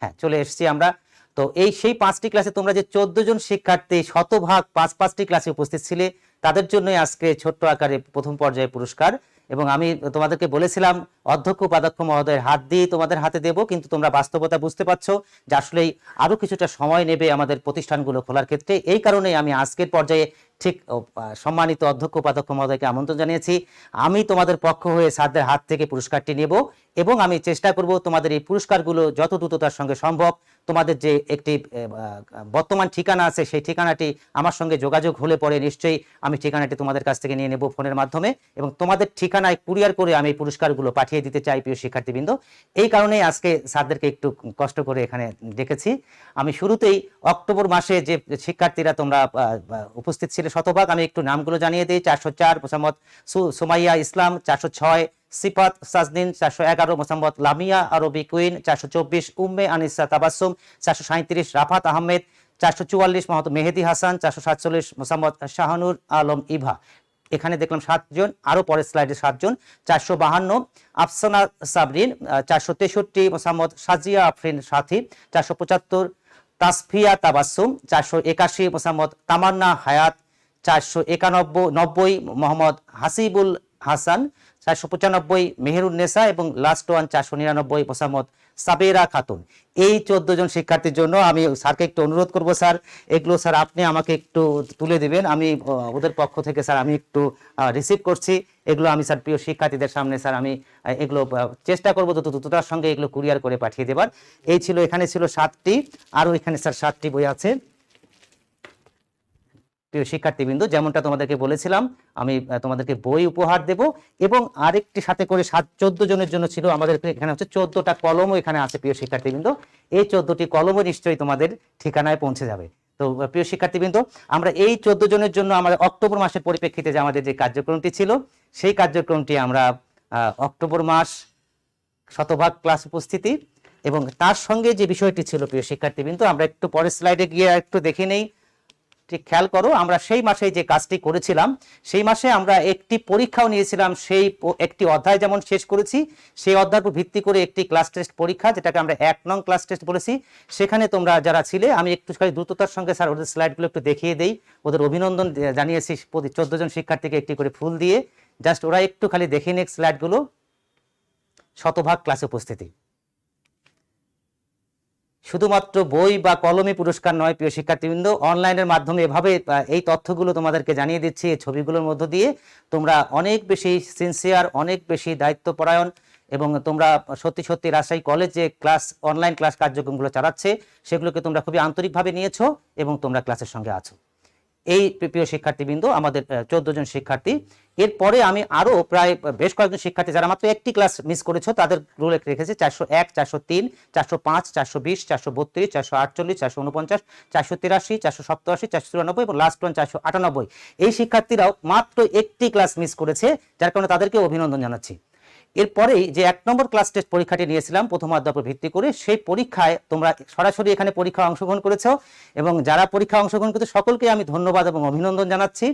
হ্যাঁ চলে এসেছি আমরা। তো এই সেই 5টি ক্লাসে তোমরা যে 14 জন শিক্ষার্থী শতভাগ 5টি ক্লাসে উপস্থিত ছিলে তাদের জন্যই আজকে ছোট্ট আকারে প্রথম পর্যায়ে পুরস্কার। এবং আমি তোমাদেরকে বলেছিলাম অধ্যক্ষ উপাধ্যক্ষ মহোদয়ের হাত দিয়ে তোমাদের হাতে দেব, কিন্তু তোমরা বাস্তবতা বুঝতে পারছো যে আসলেই আরো কিছুটা সময় নেবে আমাদের প্রতিষ্ঠানগুলো খোলার ক্ষেত্রে। এই কারণেই আমি আজকের পর্যায়ে ঠিক সম্মানিত অধ্যক্ষ উপাধ্যক্ষ মহোদয়কে আমন্ত্রণ জানিয়েছি। আমি তোমাদের পক্ষ হয়ে স্যারদের হাত থেকে পুরস্কারটি নেব এবং আমি চেষ্টা করব তোমাদের এই পুরস্কারগুলো যত দ্রুততার সঙ্গে সম্ভব, তোমাদের যে একটি বর্তমান ঠিকানা আছে সেই ঠিকানাটি আমার সঙ্গে যোগাযোগ হলে পরে নিশ্চয়ই আমি ঠিকানাটি তোমাদের কাছ থেকে নিয়ে নেব ফোনের মাধ্যমে, এবং তোমাদের ঠিকানায় কুরিয়ার করে আমি পুরস্কারগুলো পাঠিয়ে দিতে চাই প্রিয় শিক্ষার্থীবৃন্দ। এই কারণেই আজকে স্যারদেরকে একটু কষ্ট করে এখানে ডেকেছি। আমি শুরুতেই অক্টোবর মাসে যে শিক্ষার্থীরা তোমরা উপস্থিত ছিলে শতভাগ, আমি একটু নামগুলো জানিয়ে দিই। 404 মোসাম্মদ সুমাইয়া ইসলাম, 406 সিফাত সাজনিন, 411 মোসাম্মদ লামিয়া আরবি কুইন, 424 উম্মে আনিসা তাবাসসুম, 437 রাফাত আহমেদ, 444 মোহাম্মদ মেহেদি হাসান, 447 মোসাম্মদ শাহানুর আলম ইভা। এখানে দেখলাম 7 জন, আরো পরের স্লাইডে 7 জন। 452 আফসানা সাবরিন, 463 মোসাম্মদ সাজিয়া আফরিন সাথী, 475 তাসফিয়া তাবাসসুম, 481 মোসাম্মদ তামান্না হায়াত, 491 মোহাম্মদ হাসিবুল হাসান, 495 মেহেরুন্নেসা এবং লাস্ট ওয়ান 499 মোসাম্মদ সাবেরা খাতুন। এই 14 জন শিক্ষার্থীর জন্য আমি স্যারকে একটু অনুরোধ করব, স্যার এগুলো স্যার আপনি আমাকে একটু তুলে দিবেন। আমি ওদের পক্ষ থেকে স্যার আমি একটু রিসিভ করছি এগুলো। আমি স্যার প্রিয় শিক্ষার্থীদের সামনে স্যার আমি এগুলো চেষ্টা করবো দ্রুততার সঙ্গে এগুলো কুরিয়ার করে পাঠিয়ে দেবার। এই ছিল, এখানে ছিল 7টি, আরও এখানে স্যার 7টি বই আছে। প্রিয় শিক্ষার্থীবৃন্দ, যেমনটা তোমাদেরকে বলেছিলাম আমি তোমাদেরকে বই উপহার দেব, এবং আরেকটি সাথে করে 14 জনের জন্য ছিল আমাদের এখানে হচ্ছে 14টা কলমও এখানে আছে প্রিয় শিক্ষার্থীবৃন্দ। এই 14টি কলমও নিশ্চয়ই তোমাদের ঠিকানায় পৌঁছে যাবে। তো প্রিয় শিক্ষার্থীবৃন্দ, আমরা এই 14 জনের জন্য আমাদের অক্টোবর মাসের পরিপ্রেক্ষিতে যে আমাদের যে কার্যক্রমটি ছিল সেই কার্যক্রমটি আমরা অক্টোবর মাস শতভাগ ক্লাস উপস্থিতি এবং তার সঙ্গে যে বিষয়টি ছিল প্রিয় শিক্ষার্থীবৃন্দ, আমরা একটু পরের স্লাইডে গিয়ে একটু দেখে নেই। ঠিক খেয়াল করো, আমরা সেই মাসে যে কাজটি করেছিলাম সেই মাসে আমরা একটি পরীক্ষাও নিয়েছিলাম। সেই একটি অধ্যায় যেমন শেষ করেছি সেই অধ্যায়ের উপর ভিত্তি করে একটি ক্লাস টেস্ট পরীক্ষা, যেটাকে আমরা 1 নং ক্লাস টেস্ট বলেছি। সেখানে তোমরা যারা ছিলে, আমি একটু দ্রুততার সঙ্গে স্যার ওদের স্লাইডগুলো একটু দেখিয়ে দেই। ওদের অভিনন্দন জানিয়েছি 14 জন শিক্ষার্থীকে একটি করে ফুল দিয়ে। জাস্ট ওরা একটু খালি দেখে নিক স্লাইডগুলো। শতভাগ ক্লাসে উপস্থিতি, শুধুমাত্র বই বা কলমে পুরস্কার নয় প্রিয় শিক্ষার্থীবৃন্দ, অনলাইনের মাধ্যমে এভাবে এই তথ্যগুলো তোমাদেরকে জানিয়ে দিচ্ছি এই ছবিগুলোর মধ্য দিয়ে। তোমরা অনেক বেশি সিনসিয়ার, অনেক বেশি দায়িত্বপরায়ণ, এবং তোমরা সত্যি সত্যি রাজশাহী কলেজ যে অনলাইন ক্লাস কার্যক্রমগুলো চালাচ্ছে সেগুলোকে তোমরা খুবই আন্তরিকভাবে নিয়েছো এবং তোমরা ক্লাসের সঙ্গে আছো। এই প্রিয় শিক্ষার্থীবৃন্দ, আমাদের 14 জন শিক্ষার্থী। এরপরে আমি আরো প্রায় বেশ কয়েকজন শিক্ষার্থী যারা মাত্র একটি ক্লাস মিস করেছো তাদের রোল রেখেছি 401, 403, 405, 420, 432, 448, 449, 483, 487, 494 এবং লাস্ট ওয়ান 498। এই শিক্ষার্থীরাও মাত্র একটি ক্লাস মিস করেছে, যার কারণে তাদেরকে অভিনন্দন জানাচ্ছি। এরপরেই যে 1 নম্বর ক্লাস টেস্ট পরীক্ষাটি নিয়েছিলাম প্রথম অধ্যায়ের উপর ভিত্তি করে, সেই পরীক্ষায় তোমরা সরাসরি এখানে পরীক্ষায় অংশগ্রহণ করেছো, এবং যারা পরীক্ষা অংশগ্রহণ করেছে সকলকে আমি ধন্যবাদ এবং অভিনন্দন জানাচ্ছি।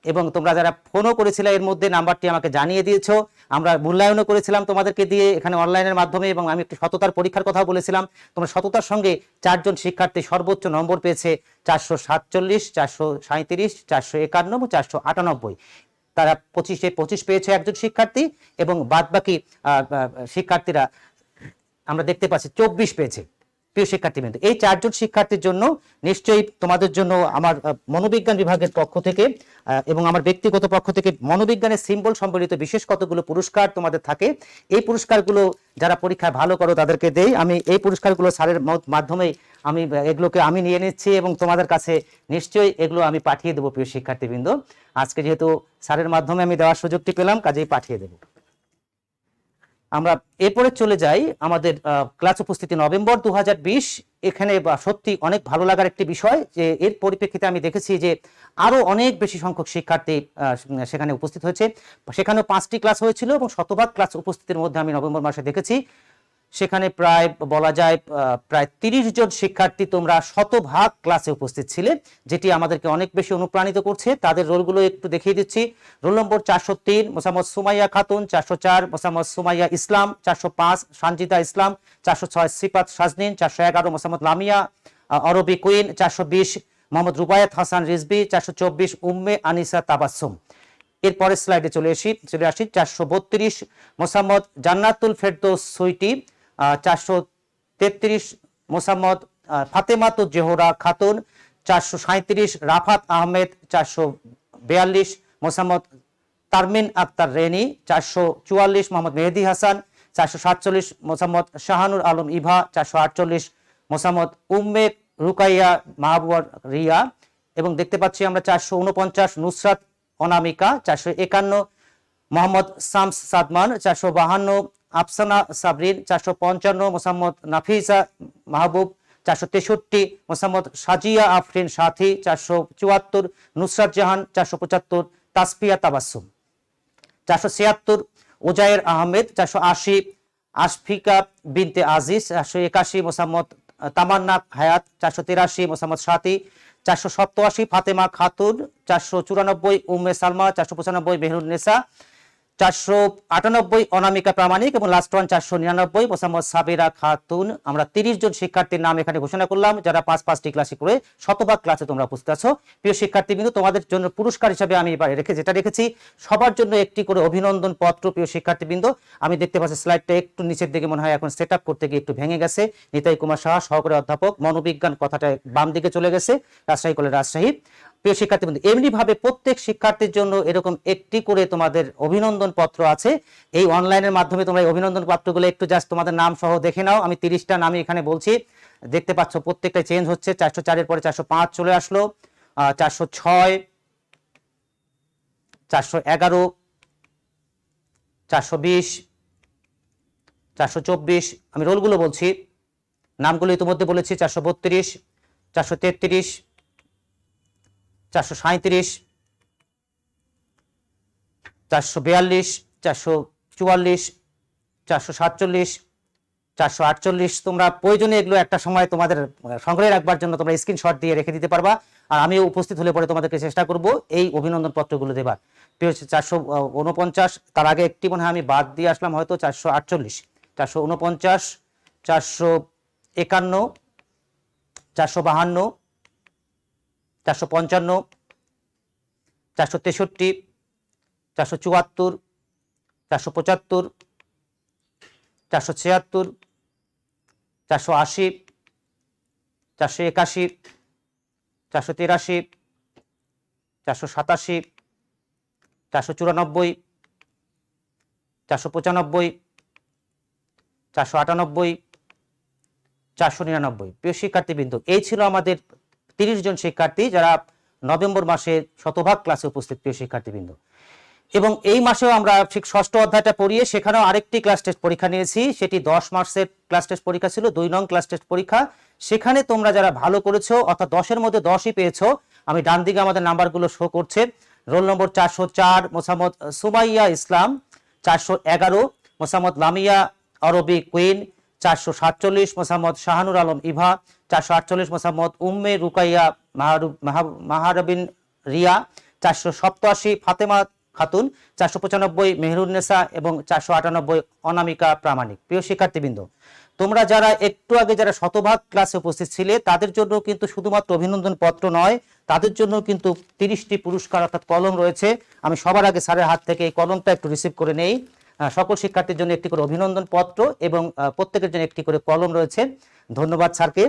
এবং তোমরা যারা ফোনও করেছিলে এর মধ্যে নাম্বারটি আমাকে জানিয়ে দিয়েছো, আমরা মূল্যায়নও করেছিলাম তোমাদেরকে দিয়ে এখানে অনলাইনের মাধ্যমে, এবং আমি একটি সততার পরীক্ষার কথা বলেছিলাম। তোমরা সততার সঙ্গে 4 জন শিক্ষার্থী সর্বোচ্চ নম্বর পেয়েছে 447, 437, 451 এবং 498। তারা 25 পেয়েছে একজন শিক্ষার্থী, এবং বাদবাকি শিক্ষার্থীরা আমরা দেখতে পাচ্ছি 24 পেয়েছে। প্রিয় শিক্ষার্থীবৃন্দ, এই 4 জন শিক্ষার্থীর জন্য নিশ্চয়ই তোমাদের জন্য আমার মনোবিজ্ঞান বিভাগের পক্ষ থেকে এবং আমার ব্যক্তিগত পক্ষ থেকে মনোবিজ্ঞানের সিম্বল সম্বলিত বিশেষ কতগুলো পুরস্কার তোমাদের থাকে। এই পুরস্কারগুলো যারা পরীক্ষায় ভালো করো তাদেরকে দেই। আমি এই পুরস্কারগুলো স্যারের মাধ্যমেই আমি এগুলোকে আমি নিয়ে নিচ্ছি এবং তোমাদের কাছে নিশ্চয়ই এগুলো আমি পাঠিয়ে দেবো। প্রিয় শিক্ষার্থীবৃন্দ, আজকে যেহেতু স্যারের মাধ্যমে আমি দেওয়ার সুযোগটি পেলাম, কাজেই পাঠিয়ে দেবো। আমরা এরপরে চলে যাই আমাদের ক্লাস উপস্থিতি নভেম্বর 2020। এখানে সত্যি অনেক ভালো লাগার একটি বিষয় যে এর পরিপ্রেক্ষিতে আমি দেখেছি যে আরো অনেক বেশি সংখ্যক শিক্ষার্থী সেখানে উপস্থিত হয়েছে। সেখানেও 5টি ক্লাস হয়েছিল এবং শতভাগ ক্লাস উপস্থিতির মধ্যে আমি নভেম্বর মাসে দেখেছি সেখানে প্রায় বলা যায় প্রায় 30 জন শিক্ষার্থী তোমরা শতভাগ ক্লাসে উপস্থিত ছিলে, যেটি আমাদেরকে অনেক বেশি অনুপ্রাণিত করছে। তাদের রোলগুলো একটু দেখিয়ে দিচ্ছি। রোল নম্বর 403 মোসাম্মদ সুমাইয়া খাতুন, 404 মোসাম্মদ সুমাইয়া ইসলাম, 405 সানজিদা ইসলাম, 406 সিফাত সাজনিন, 411 মোসাম্মদ লামিয়া অরবি কুইন, 420 মোহাম্মদ রুবায়াত হাসান রিজবি, 424 উম্মে আনিসা তাবাসসুম। এরপরের স্লাইডে চলে আসি 432 মোসাম্মদ জান্নাতুল ফেরদৌস সুইটি, 433 মোসাম্মদ ফাতেমাতুজ জোহরা খাতুন, 437 রাফাত আহমেদ, 442 মোসাম্মদ তারমিন আক্তার রেনি, 444 মোহাম্মদ মেহেদি হাসান, 447 মোসাম্মদ শাহানুর আলম ইভা, 448 মোসাম্মদ উম্মে রুকাইয়া মাহবুব রিয়া, এবং দেখতে পাচ্ছি আমরা 449 নুসরাত অনামিকা, 451 মোহাম্মদ শামস সাদমান, 452 আফসানা সাবরিন, 455 মোসাম্মদ নাফিসা মাহবুব, 463 মোসাম্মদ সাজিয়া আফরিন সাথী, 474 নুসরাত জাহান, 475 তাসফিয়া তাবাসসুম, 476 ওজায়ের আহমেদ, 480 আশফিকা বিনতে আজিজ, 481 মোসাম্মদ তামান্না হায়াত, 483 মোসাম্মদ সাথী, 487 ফাতেমা খাতুন, 494 উম্মে সালমা, 495 মেহরুন্নেসা, 498 অনামিকা প্রামাণিক, এবং লাস্ট ওয়ান 499 মোসাম্মদ সাবিরা খাতুন। আমরা 30 জন শিক্ষার্থীর নাম এখানে ঘোষণা করলাম যারা 5টি ক্লাসে করে শতভাগ ক্লাসে তোমরা উপস্থিত আছো। প্রিয় শিক্ষার্থীবৃন্দ, তোমাদের জন্য পুরস্কার হিসেবে আমি এবার রেখেছি সবার জন্য একটি করে অভিনন্দন পত্র। প্রিয় শিক্ষার্থীবৃন্দ, আমি দেখতে পাচ্ছি স্লাইডটা একটু নিচের দিকে মনে হয় এখন সেট আপ করতে গিয়ে একটু ভেঙে গেছে। নিতাই কুমার সাহা, সহকারী অধ্যাপক মনোবিজ্ঞান, কথাটা বাম দিকে চলে গেছে, রাজশাহী কলেজ রাজশাহী। প্রিয় শিক্ষার্থীবৃন্দ, এমনি ভাবে প্রত্যেক শিক্ষার্থীর জন্য এরকম একটি করে তোমাদের অভিনন্দন পত্র আছে। এই অনলাইনের মাধ্যমে তোমরা এই অভিনন্দন পত্রগুলো একটু জাস্ট তোমাদের নাম সহ দেখে নাও। আমি 30টা নামই এখানে বলছি, দেখতে পাচ্ছ প্রত্যেকটা চেঞ্জ হচ্ছে। 404 এর পরে 405 চলে আসলো, 406, 411, 420, 424। আমি রোলগুলো বলছি, নামগুলো ইতিমধ্যে বলেছি। 432, 433, 437, 442, 444, 447, 448। তোমরা প্রয়োজনে এগুলো একটা সময় তোমাদের সংগ্রহে রাখবার জন্য তোমরা স্ক্রিনশট দিয়ে রেখে দিতে পারবা, আর আমিও উপস্থিত হলে পরে তোমাদেরকে চেষ্টা করব এই অভিনন্দন পত্রগুলো দেবার। 449, তার আগে একটি মনে হয় আমি বাদ দিয়ে আসলাম হয়তো, 448, 449, 451, 452, 455, 463, 474, 475, 476, 480, 481, 483, 487, 494, 495, 498, 499। প্রিয় শিক্ষার্থীবৃন্দ, এই ছিল আমাদের 30 জন শিক্ষার্থী যারা নভেম্বর মাসে শতভাগ ক্লাসে উপস্থিত। প্রিয় শিক্ষার্থীবৃন্দ, এবং এই মাসেও আমরা ঠিক ষষ্ঠ অধ্যায়টা পড়িয়ে সেখানেও আরেকটি ক্লাস টেস্ট পরীক্ষা নিয়েছি। সেটি 10 মার্চের ক্লাস টেস্ট পরীক্ষা ছিল, 2 নং ক্লাস টেস্ট পরীক্ষা। সেখানে তোমরা যারা ভালো করেছো অর্থাৎ 10-এর মধ্যে 10ই পেয়েছো, আমি ডান দিকে আমাদের নাম্বারগুলো শো করছে। রোল নম্বর 404 মোসাম্মদ সুমাইয়া ইসলাম, 411 মোসাম্মদ লামিয়া আরবি কুইন, 447 মোসাম্মদ শাহানুর আলম ইভা, 448 মোসাম্মদ উম্মে রুকাইয়া মাহারবিন রিয়া, 487 ফাতেমা খাতুন, 495 মেহরুন্নেসা এবং 498 অনামিকা প্রামাণিক। প্রিয় শিক্ষার্থীবৃন্দ, তোমরা যারা একটু আগে যারা শতভাগ ক্লাসে উপস্থিত ছিলে তাদের জন্য কিন্তু শুধুমাত্র অভিনন্দন পত্র নয়, তাদের জন্য কিন্তু 30টি পুরস্কার অর্থাৎ কলম রয়েছে। আমি সবার আগে স্যারের হাত থেকে এই কলমটা একটু রিসিভ করে নেই। সকল শিক্ষার্থীর জন্য একটি করে অভিনন্দন পত্র এবং প্রত্যেকের জন্য একটি করে কলম রয়েছে। ধন্যবাদ স্যারকে।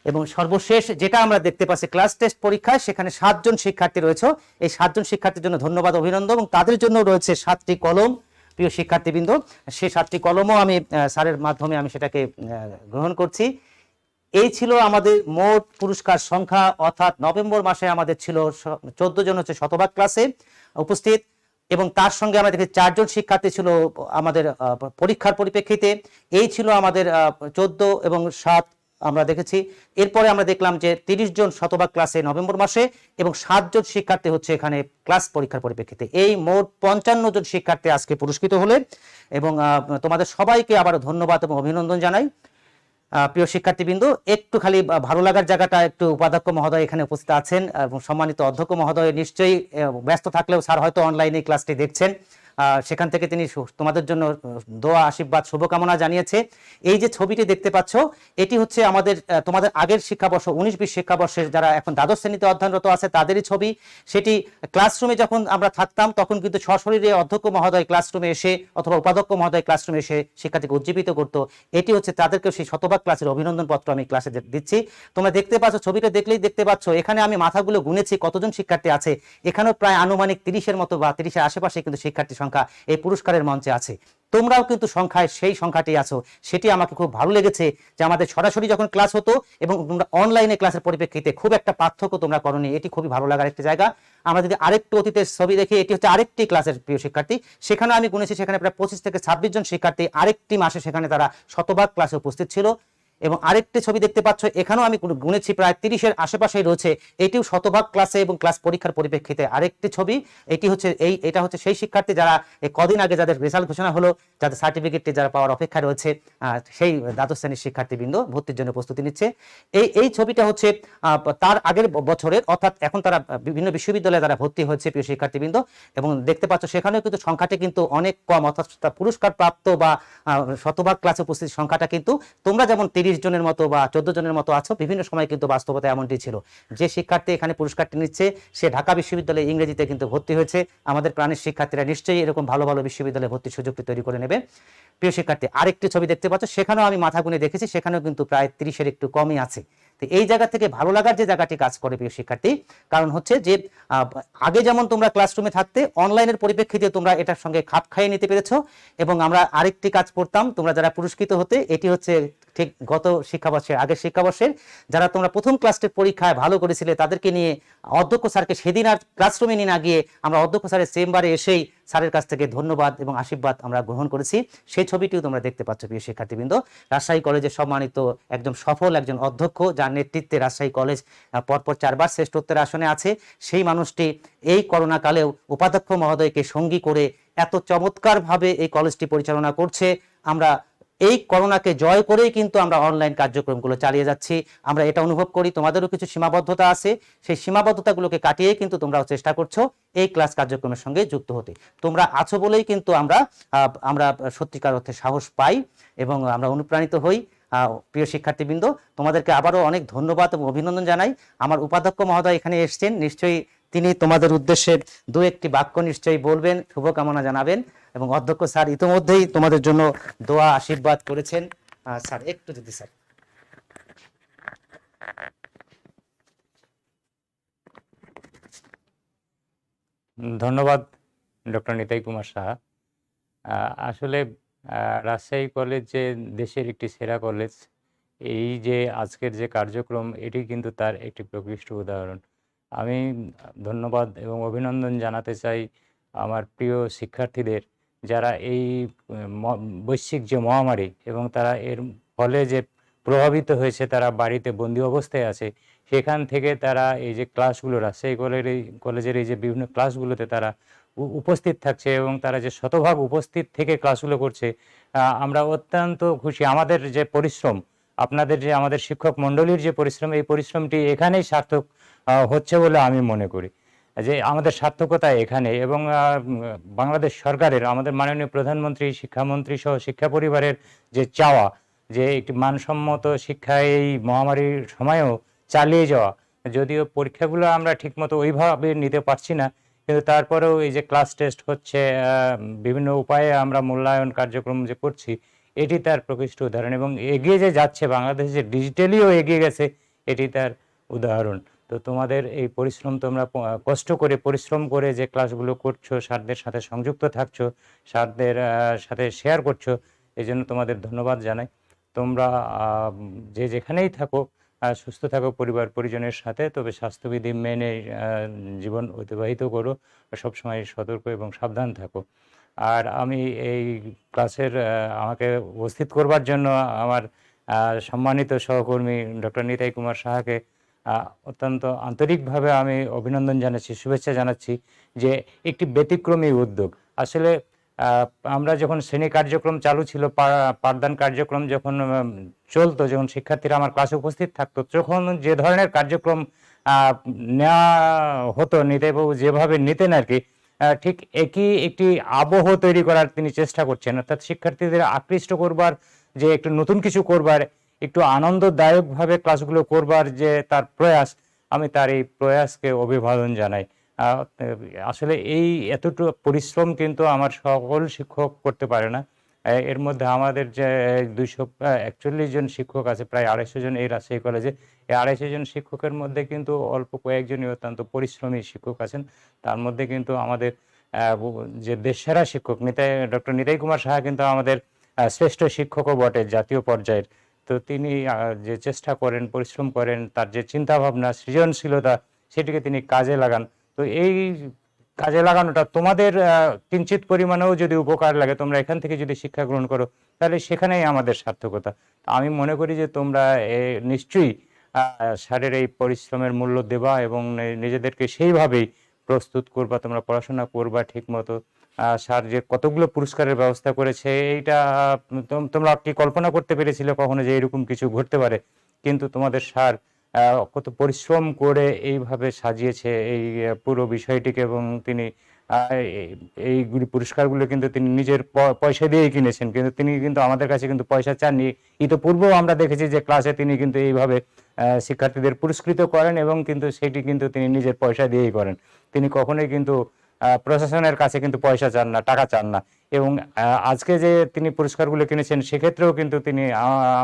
এবং সর্বশেষ যেটা আমরা দেখতে পাচ্ছি ক্লাস টেস্ট পরীক্ষায়, সেখানে 7 জন শিক্ষার্থী রয়েছে। এই 7 জন শিক্ষার্থীর জন্য ধন্যবাদ, অভিনন্দন, এবং তাদের জন্য রয়েছে 7টি কলম। প্রিয় শিক্ষার্থীবৃন্দ, সেই 7টি কলমও আমি স্যারের মাধ্যমে আমি সেটাকে গ্রহণ করছি। এই ছিল আমাদের মোট পুরস্কার সংখ্যা, অর্থাৎ নভেম্বর মাসে আমাদের ছিল 14 জন হচ্ছে শতভাগ ক্লাসে উপস্থিত, এবং তার সঙ্গে আমরা দেখি 4 জন শিক্ষার্থী ছিল আমাদের পরীক্ষার পরিপ্রেক্ষিতে। এই ছিল আমাদের 14 এবং 7 আমরা দেখেছি। এরপরে আমরা দেখলাম যে 30 জন শতভাগ ক্লাসে নভেম্বর মাসে এবং 7 জন শিক্ষার্থী হচ্ছে এখানে ক্লাস পরীক্ষার পরিপ্রেক্ষিতে। এই মোট 55 জন শিক্ষার্থী আজকে পুরস্কৃত হলেন, এবং তোমাদের সবাইকে আবারও ধন্যবাদ এবং অভিনন্দন জানাই। প্রিয় শিক্ষার্থীবৃন্দ, একটু খালি ভালো লাগার জায়গাটা একটু উপাধ্যক্ষ মহোদয় এখানে উপস্থিত আছেন, এবং সম্মানিত অধ্যক্ষ মহোদয় নিশ্চয়ই ব্যস্ত থাকলেও স্যার হয়তো অনলাইনে ক্লাসটি দেখছেন। সেখান থেকে তিনি তোমাদের জন্য দোয়া, আশীর্বাদ, শুভকামনা জানিয়েছে। এই যে ছবিটি দেখতে পাচ্ছ, এটি হচ্ছে আমাদের তোমাদের আগের শিক্ষাবর্ষ 19-20 শিক্ষাবর্ষের যারা এখন দ্বাদশ শ্রেণীতে অধ্যয়নরত আছে তাদেরই ছবি। সেটি ক্লাসরুমে যখন আমরা থাকতাম তখন কিন্তু সশরীরে অধ্যক্ষ মহোদয় ক্লাসরুমে এসে অথবা উপাধ্যক্ষ মহোদয় ক্লাসরুমে এসে শিক্ষার্থীকে উজ্জীবিত করতো। এটি হচ্ছে তাদেরকেও সেই শতভাগ ক্লাসের অভিনন্দন পত্র আমি ক্লাসে দিচ্ছি। তোমরা দেখতে পাচ্ছ, ছবিটা দেখলেই দেখতে পাচ্ছ, এখানে আমি মাথাগুলো গুনেছি কতজন শিক্ষার্থী আছে। এখানেও প্রায় আনুমানিক 30-এর মতো বা 30-এর আশেপাশে কিন্তু শিক্ষার্থী সংখ্যা এই পুরস্কারের মঞ্চে আছে। তোমরাও কিন্তু সংখ্যায় সেই সংখ্যাটি আছো, সেটি আমাকে খুব ভালো লেগেছে যে আমাদের সরাসরি যখন ক্লাস হতো এবং তোমরা অনলাইনে ক্লাসের পরিপ্রেক্ষিতে খুব একটা পার্থক্য তোমরা করনি, এটি খুবই ভালো লাগার একটি জায়গা। আমরা যদি আরেকটু অতীতের ছবি দেখি, এটি হচ্ছে আরেকটি ক্লাসের প্রিয় শিক্ষার্থী, সেখানে আমি গুনেছি সেখানে প্রায় 25 থেকে 26 জন শিক্ষার্থী আরেকটি মাসে সেখানে তারা শতভাগ ক্লাসে উপস্থিত ছিল। এবং আরেকটি ছবি দেখতে পাচ্ছ, এখানেও আমি গুনেছি প্রায় 30-এর আশেপাশেই রয়েছে, এটিও শতভাগ ক্লাসে এবং ক্লাস পরীক্ষার পরিপ্রেক্ষিতে আরেকটি ছবি। এটি হচ্ছে এটা হচ্ছে সেই শিক্ষার্থী যারা কদিন আগে যাদের রেজাল্ট ঘোষণা হলো, যাদের সার্টিফিকেটটি যারা পাওয়ার অপেক্ষা রয়েছে, সেই দ্বাদশ শ্রেণীর শিক্ষার্থীবৃন্দ ভর্তির জন্য প্রস্তুতি নিচ্ছে। এই ছবিটা হচ্ছে তার আগের বছরের, অর্থাৎ এখন তারা বিভিন্ন বিশ্ববিদ্যালয়ে তারা ভর্তি হয়েছে প্রিয় শিক্ষার্থীবৃন্দ। এবং দেখতে পাচ্ছ সেখানেও কিন্তু সংখ্যাটি কিন্তু অনেক কম, অর্থাৎ পুরস্কার প্রাপ্ত বা শতভাগ ক্লাসে উপস্থিত সংখ্যাটা কিন্তু তোমরা যেমন 30 জনের মতো বা 14 জনের মতো আছো, বিভিন্ন সময় কিন্তু বাস্তবতা এমনটি ছিল। যে শিক্ষার্থী এখানে পুরস্কারটি নিচ্ছে সে ঢাকা বিশ্ববিদ্যালয়ে ইংরেজিতে কিন্তু ভর্তি হয়েছে। আমাদের প্রাণের শিক্ষার্থীরা নিশ্চয়ই এরকম ভালো ভালো বিশ্ববিদ্যালয়ে ভর্তির সুযোগটি তৈরি করে নেবে। প্রিয় শিক্ষার্থী, আরেকটি ছবি দেখতে পাচ্ছ, সেখানেও আমি মাথা গুনে দেখেছি, সেখানেও কিন্তু প্রায় 30-এর একটু কমই আছে। তো এই জায়গা থেকে ভালো লাগার যে জায়গাটি কাজ করে প্রিয় শিক্ষার্থী, কারণ হচ্ছে যে আগে যেমন তোমরা ক্লাসরুমে থাকতে অনলাইনের পরিপ্রেক্ষিতে তোমরা এটার সঙ্গে খাপ খাইয়ে নিতে পেরেছো। এবং আমরা আরেকটি কাজ করতাম, তোমরা যারা পুরস্কৃত হতে, এটি হচ্ছে ঠিক গত শিক্ষাবর্ষের আগের শিক্ষাবর্ষের যারা তোমরা প্রথম ক্লাসের পরীক্ষায় ভালো করেছিলে তাদেরকে নিয়ে অধ্যক্ষ স্যারকে সেদিন আর ক্লাসরুমে নিয়ে না গিয়ে আমরা অধ্যক্ষ স্যারের চেম্বারে এসেই স্যারের কাছ থেকে ধন্যবাদ এবং আশীর্বাদ আমরা গ্রহণ করেছি। সেই ছবিটিও তোমরা দেখতে পাচ্ছ প্রিয় শিক্ষার্থীবৃন্দ। রাজশাহী কলেজের সম্মানিত একদম সফল একজন অধ্যক্ষ, যার নেতৃত্বে রাজশাহী কলেজ পরপর 4 বার শ্রেষ্ঠত্বের আসনে আছে, সেই মানুষটি এই করোনা কালেও উপাধ্যক্ষ মহোদয়কে সঙ্গী করে এত চমৎকারভাবে এই কলেজটি পরিচালনা করছে। আমরা এই করোনাকে জয় করেই কিন্তু আমরা অনলাইন কার্যক্রমগুলো চালিয়ে যাচ্ছি। আমরা এটা অনুভব করি তোমাদেরও কিছু সীমাবদ্ধতা আছে, সেই সীমাবদ্ধতাগুলোকে কাটিয়ে কিন্তু তোমরাও চেষ্টা করছো এই ক্লাস কার্যক্রমের সঙ্গে যুক্ত হতে। তোমরা আছো বলেই কিন্তু আমরা সত্যিকার অর্থে সাহস পাই এবং আমরা অনুপ্রাণিত হই। প্রিয় শিক্ষার্থীবৃন্দ, তোমাদেরকে আবারও অনেক ধন্যবাদ এবং অভিনন্দন জানাই। আমার উপাধ্যক্ষ মহোদয় এখানে এসেছেন, নিশ্চয়ই তিনি তোমাদের উদ্দেশ্যে 2-1টি বাক্য নিশ্চয়ই বলবেন, শুভকামনা জানাবেন। এবং অধ্যক্ষ স্যার ইতিমধ্যেই তোমাদের জন্য দোয়া আশীর্বাদ করেছেন। স্যার একটু যদি স্যার
ধন্যবাদ ডক্টর নিতাই কুমার সাহা। আসলে রাজশাহী কলেজ যে দেশের একটি সেরা কলেজ, এই যে আজকের যে কার্যক্রম, এটি কিন্তু তার একটি প্রকৃষ্ট উদাহরণ। আমি ধন্যবাদ এবং অভিনন্দন জানাতে চাই আমার প্রিয় শিক্ষার্থীদের, যারা এই বৈশ্বিক যে মহামারী এবং তারা এর ফলে যে প্রভাবিত হয়েছে, তারা বাড়িতে বন্দি অবস্থায় আছে, সেখান থেকে তারা এই যে ক্লাসগুলো, রাজশাহী কলেজের এই যে বিভিন্ন ক্লাসগুলোতে তারা উপস্থিত থাকছে এবং তারা যে শতভাগ উপস্থিত থেকে ক্লাসগুলো করছে, আমরা অত্যন্ত খুশি। আমাদের যে পরিশ্রম, আপনাদের যে আমাদের শিক্ষক মণ্ডলীর যে পরিশ্রম, এই পরিশ্রমটি এখানেই সার্থক হচ্ছে বলে আমি মনে করি। যে আমাদের সার্থকতা এখানে, এবং বাংলাদেশ সরকারের, আমাদের মাননীয় প্রধানমন্ত্রী, শিক্ষামন্ত্রী সহ শিক্ষা পরিবারের যে চাওয়া, যে একটি মানসম্মত শিক্ষা এই মহামারীর সময়েও চালিয়ে যাওয়া, যদিও পরীক্ষাগুলো আমরা ঠিকমতো ওইভাবে নিতে পারছি না, কিন্তু তারপরেও এই যে ক্লাস টেস্ট হচ্ছে, বিভিন্ন উপায়ে আমরা মূল্যায়ন কার্যক্রম যে করছি, এটি তার প্রকৃষ্ট উদাহরণ। এবং এগিয়ে যে যাচ্ছে, বাংলাদেশ যে ডিজিটালিও এগিয়ে গেছে, এটি তার উদাহরণ। তো তোমাদের এই পরিশ্রম, তোমরা কষ্ট করে পরিশ্রম করে যে ক্লাসগুলো করছো, স্যারদের সাথে সংযুক্ত থাকছো, স্যারদের সাথে শেয়ার করছো, এই জন্য তোমাদের ধন্যবাদ জানাই। তোমরা যে যেখানেই থাকো, সুস্থ থাকো পরিবার পরিজনের সাথে, তবে স্বাস্থ্যবিধি মেনে জীবন অতিবাহিত করো, সবসময় সতর্ক এবং সাবধান থাকো। আর আমি এই ক্লাসের আমাকে উপস্থিত করবার জন্য আমার সম্মানিত সহকর্মী ডক্টর নিতাই কুমার সাহাকে অত্যন্ত আন্তরিকভাবে আমি অভিনন্দন জানাচ্ছি, শুভেচ্ছা জানাচ্ছি, যে একটি ব্যতিক্রমী উদ্যোগ। আসলে আমরা যখন শ্রেণী কার্যক্রম চালু ছিল, পাঠদান কার্যক্রম যখন চলতো, যখন শিক্ষার্থীরা আমার ক্লাসে উপস্থিত থাকতো, তখন যে ধরনের কার্যক্রম নেওয়া হতো, নিতাইবাবু যেভাবে নিতেন আর কি, ঠিক একই একটি আবহ তৈরি করার তিনি চেষ্টা করছেন। অর্থাৎ শিক্ষার্থীদের আকৃষ্ট করবার, যে একটু নতুন কিছু করবার, একটু আনন্দদায়কভাবে ক্লাসগুলো করবার যে তার প্রয়াস, আমি তার এই প্রয়াসকে অভিবাদন জানাই। আসলে এই এতটুকু পরিশ্রম কিন্তু আমার সকল শিক্ষক করতে পারে না। এর মধ্যে আমাদের যে 241 জন শিক্ষক আছে, প্রায় 250 জন এই রাজশাহী কলেজে, এই 250 জন শিক্ষকের মধ্যে কিন্তু অল্প কয়েকজনই অত্যন্ত পরিশ্রমী শিক্ষক আছেন। তার মধ্যে কিন্তু আমাদের যে দেশসেরা শিক্ষক ডক্টর নিতাই কুমার সাহা কিন্তু আমাদের শ্রেষ্ঠ শিক্ষকও বটে জাতীয় পর্যায়ের। তো তিনি যে চেষ্টা করেন, পরিশ্রম করেন, তার যে চিন্তা ভাবনা, সৃজনশীলতা, সেটিকে তিনি কাজে লাগান। তো এই কাজে লাগানোটা তোমাদের কিঞ্চিত পরিমাণেও যদি উপকার লাগে, তোমরা এখান থেকে যদি শিক্ষা গ্রহণ করো, তাহলে সেখানেই আমাদের সার্থকতা। আমি মনে করি যে তোমরা নিশ্চয়ই স্যারের এই পরিশ্রমের মূল্য দেবা এবং নিজেদেরকে সেইভাবেই প্রস্তুত করবা, তোমরা পড়াশোনা করবা ঠিক মতো। স্যার যে কতগুলো পুরস্কারের ব্যবস্থা করেছে, এইটা তোমরা কি কল্পনা করতে পেরেছিলে কখনো যে এরকম কিছু ঘটতে পারে? কিন্তু তোমাদের স্যার কত পরিশ্রম করে এইভাবে সাজিয়েছে এই পুরো বিষয়টিকে, এবং তিনি এইগুলি পুরস্কারগুলো কিন্তু তিনি নিজের পয়সা দিয়েই কিনেছেন, কিন্তু তিনি কিন্তু আমাদের কাছে কিন্তু পয়সা চাননি। ইতিপূর্বেও আমরা দেখেছি যে ক্লাসে তিনি কিন্তু এইভাবে শিক্ষার্থীদের পুরস্কৃত করেন, এবং কিন্তু সেটি কিন্তু তিনি নিজের পয়সা দিয়েই করেন। তিনি কখনোই কিন্তু প্রশাসনের কাছে কিন্তু পয়সা চান না, টাকা চান না। এবং আজকে যে তিনি পুরস্কারগুলো কিনেছেন, সেক্ষেত্রেও কিন্তু তিনি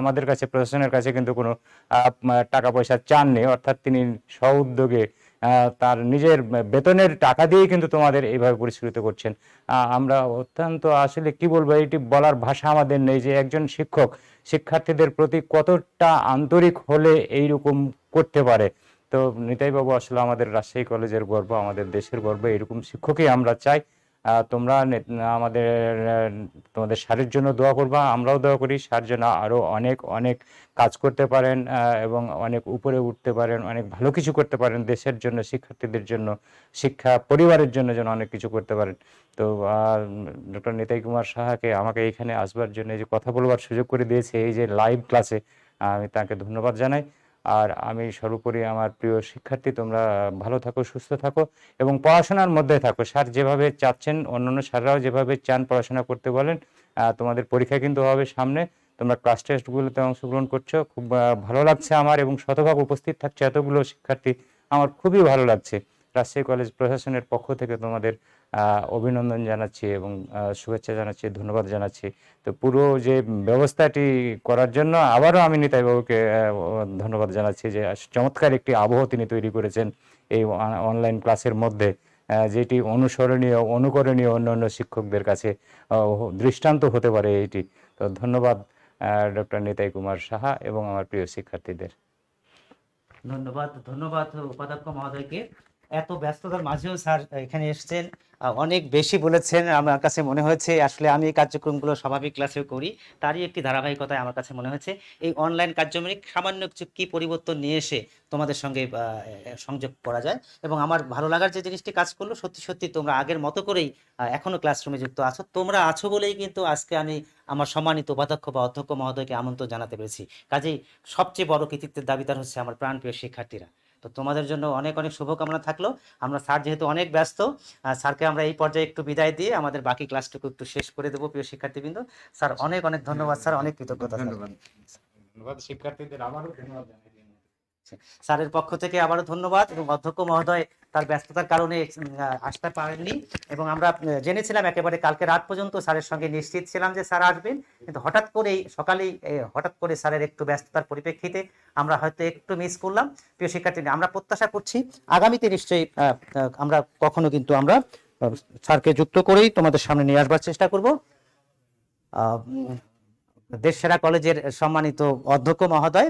আমাদের কাছে, প্রশাসনের কাছে কিন্তু কোনো টাকা পয়সা চাননি। অর্থাৎ তিনি স্বউদ্যোগে তার নিজের বেতনের টাকা দিয়েই কিন্তু তোমাদের এইভাবে পুরস্কৃত করছেন। আমরা অত্যন্ত, আসলে কি বলবো, এটি বলার ভাষা আমাদের নেই যে একজন শিক্ষক শিক্ষার্থীদের প্রতি কতটা আন্তরিক হলে এইরকম করতে পারে। তো নিতাইবাবু আসলে আমাদের রাজশাহী কলেজের গর্ব, আমাদের দেশের গর্ব, এরকম শিক্ষকই আমরা চাই। তোমরা আমাদের তোমাদের স্যারের জন্য দোয়া করবা, আমরাও দোয়া করি স্যার যেন আরো অনেক অনেক কাজ করতে পারেন, এবং অনেক উপরে উঠতে পারেন, অনেক ভালো কিছু করতে পারেন দেশের জন্য, শিক্ষার্থীদের জন্য, শিক্ষা পরিবারের জন্য যেন অনেক কিছু করতে পারেন। তো ডক্টর নিতাই কুমার সাহাকে আমাকে এখানে আসবার জন্য, যে কথা বলবার সুযোগ করে দিয়েছে এই যে লাইভ ক্লাসে, আমি তাকে ধন্যবাদ জানাই। আর আমি সর্বোপরি আমার প্রিয় শিক্ষার্থী, তোমরা ভালো থাকো, সুস্থ থাকো এবং পড়াশোনার মধ্যে থাকো। স্যার যেভাবে চাচ্ছেন, অন্যান্য স্যাররাও যেভাবে চান পড়াশোনা করতে বলেন, তোমাদের পরীক্ষা কিন্তু হবে সামনে, তোমরা ক্লাস টেস্টগুলোতে অংশগ্রহণ করছো, খুব ভালো লাগছে আমার, এবং শতভাগ উপস্থিত থাকছে এতগুলো শিক্ষার্থী, আমার খুবই ভালো লাগছে। রাজশাহী কলেজ প্রশাসনের পক্ষ থেকে তোমাদের অভিনন্দন জানাচ্ছি এবং শুভেচ্ছা জানাচ্ছি, ধন্যবাদ জানাচ্ছি। তো পুরো যে ব্যবস্থাটি করার জন্য আবারও আমি নিতাই বাবুকে ধন্যবাদ জানাচ্ছি যে চমৎকার একটি আবহ তিনি তৈরি করেছেন এই অনলাইন ক্লাসের মধ্যে, যেটি অনুসরণীয়, অনুকরণীয় অন্যান্য শিক্ষকদের কাছে দৃষ্টান্ত হতে পারে এইটি। তো ধন্যবাদ ডক্টর নিতাই কুমার সাহা এবং আমার প্রিয় শিক্ষার্থীদের।
ধন্যবাদ, ধন্যবাদ উপাধ্যক্ষ মহোদয়কে। এত ব্যস্ততার মাঝেও স্যার এখানে এসেছেন, অনেক বেশি বলেছেন। আমার কাছে মনে হয়েছে আসলে আমি এই কার্যক্রমগুলো স্বাভাবিক ক্লাসেও করি, তারই একটি ধারাবাহিকতায় আমার কাছে মনে হয়েছে এই অনলাইন কার্যক্রমে সামান্য কিছু কি পরিবর্তন নিয়ে এসে তোমাদের সঙ্গে সংযোগ করা যায়। এবং আমার ভালো লাগার যে জিনিসটি কাজ করলো, সত্যি সত্যি তোমরা আগের মতো করেই এখনো ক্লাসরুমে যুক্ত আছো। তোমরা আছো বলেই কিন্তু আজকে আমি আমার সম্মানিত উপাধ্যক্ষ বা অধ্যক্ষ মহোদয়কে আমন্ত্রণ জানাতে পেরেছি। কাজেই সবচেয়ে বড় কৃতিত্বের দাবিদার হচ্ছে আমার প্রাণপ্রিয় শিক্ষার্থীরা। তো তোমাদের জন্য অনেক অনেক শুভকামনা থাকলো। আমরা স্যার যেহেতু অনেক ব্যস্ত, স্যারকে আমরা এই পর্যায়ে একটু বিদায় দিয়ে আমাদের বাকি ক্লাসটুকু একটু শেষ করে দেবো। প্রিয় শিক্ষার্থীবৃন্দ, স্যার অনেক অনেক ধন্যবাদ স্যার, অনেক কৃতজ্ঞতা স্যার।
ধন্যবাদ শিক্ষার্থীদের, আবারও ধন্যবাদ জানাই।
স্যারের পক্ষ থেকে আবারও ধন্যবাদ। এবং অধ্যক্ষ মহোদয় তার ব্যস্ততার কারণে আসতে পারেননি, এবং আমরা জেনেছিলাম একেবারে কালকে রাত পর্যন্ত স্যারের সঙ্গে নিশ্চিত ছিলাম যে স্যার আসবেন, কিন্তু হঠাৎ করেই সকালেই হঠাৎ করে স্যারের একটু ব্যস্ততার পরিপ্রেক্ষিতে আমরা হয়তো একটু মিস করলাম। প্রিয় শিক্ষার্থী, আমরা প্রত্যাশা করছি আগামীতে নিশ্চয়ই আমরা কখনো কিন্তু আমরা স্যারকে যুক্ত করেই তোমাদের সামনে নিয়ে আসবার চেষ্টা করব। দেশসেরা কলেজের সম্মানিত অধ্যক্ষ মহোদয়,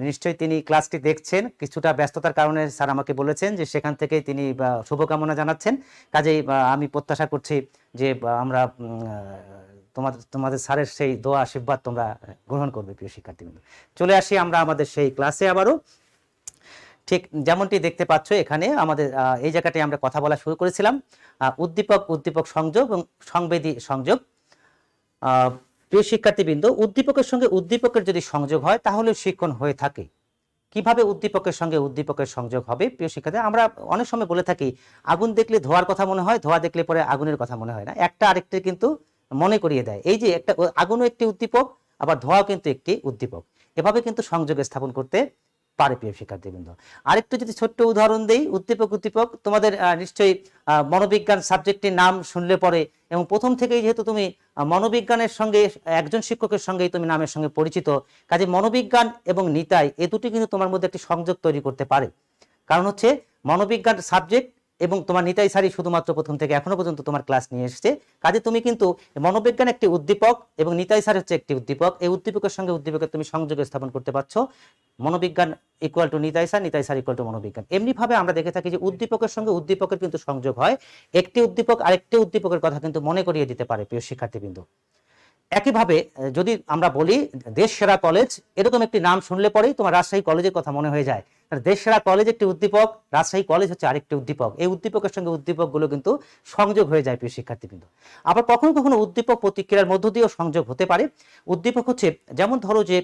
নিশ্চয়ই তিনি ক্লাসটি দেখছেন। কিছুটা ব্যস্ততার কারণে স্যার আমাকে বলেছেন যে সেখান থেকে তিনি শুভকামনা জানাচ্ছেন। কাজেই আমি প্রত্যাশা করছি যে আমরা তোমাদের স্যারের সেই দোয়া আশীর্বাদ তোমরা গ্রহণ করবে। প্রিয় শিক্ষার্থীবৃন্দ, চলে আসি আমরা আমাদের সেই ক্লাসে আবারও। ঠিক যেমনটি দেখতে পাচ্ছ এখানে আমাদের এই জায়গাটি আমরা কথা বলা শুরু করেছিলাম, উদ্দীপক উদ্দীপক সংযোগ এবং সংবেদী সংযোগ। প্রিয় শিক্ষার্থীবৃন্দ, উদ্দীপকের সঙ্গে উদ্দীপকের যদি সংযোগ হয় তাহলে শিক্ষণ হয়ে থাকে। কিভাবে উদ্দীপকের সঙ্গে উদ্দীপকের সংযোগ হবে? প্রিয় শিক্ষার্থী, আমরা অনেক সময় বলে থাকি আগুন দেখলে ধোঁয়ার কথা মনে হয়, ধোঁয়া দেখলে পরে আগুনের কথা মনে হয় না। একটা আরেকটি কিন্তু মনে করিয়ে দেয়। এই যে একটা আগুনও একটি উদ্দীপক, আবার ধোঁয়াও কিন্তু একটি উদ্দীপক। এভাবে কিন্তু সংযোগ স্থাপন করতে পারে। প্রিয় শিক্ষার্থীবৃন্দ, আরেকটু যদি ছোট্ট উদাহরণ দেই, উদ্দীপক উদ্দীপক তোমাদের নিশ্চয়ই মনোবিজ্ঞান সাবজেক্টের নাম শুনলে পরে, এবং প্রথম থেকেই যেহেতু তুমি মনোবিজ্ঞানের সঙ্গে একজন শিক্ষকের সঙ্গেই তুমি নামের সঙ্গে পরিচিত, কাজে মনোবিজ্ঞান এবং নিতাই এ দুটি কিন্তু তোমার মধ্যে একটি সংযোগ তৈরি করতে পারে। কারণ হচ্ছে মনোবিজ্ঞান সাবজেক্ট এবং তোমার নিতাই স্যারই শুধুমাত্র প্রথম থেকে এখনো পর্যন্ত তোমার ক্লাস নিয়ে এসেছে। কাজে তুমি কিন্তু মনোবিজ্ঞান একটি উদ্দীপক এবং নিতাই স্যার হচ্ছে একটি উদ্দীপক। এই উদ্দীপকের সঙ্গে উদ্দীপকের তুমি সংযোগ স্থাপন করতে পারছো। মনোবিজ্ঞান equal to Nitai sir equal to মনোবিজ্ঞান। এমনি ভাবে আমরা দেখে থাকি যে উদ্দীপকের সঙ্গে উদ্দীপকের কিন্তু সংযোগ হয়। একটি উদ্দীপক আরেকটি উদ্দীপকের কথা কিন্তু মনে করিয়ে দিতে পারে। প্রিয় শিক্ষার্থীবৃন্দ, একইভাবে যদি আমরা বলি দেশসেরা কলেজ, এরকম একটি নাম শুনলে পরেই তোমার রাজশাহী কলেজের কথা মনে হয়ে যায়। দেশসেরা কলেজ একটি উদ্দীপক, রাজশাহী কলেজ হচ্ছে আরেকটি উদ্দীপক। এই উদ্দীপকের সঙ্গে উদ্দীপকগুলো কিন্তু সংযোগ হয়ে যায়। প্রিয় শিক্ষার্থীবৃন্দ, আবার কখনো কখনো উদ্দীপক প্রতিক্রিয়ার মধ্য দিয়েও সংযোগ হতে পারে। উদ্দীপক হচ্ছে যেমন ধরো যে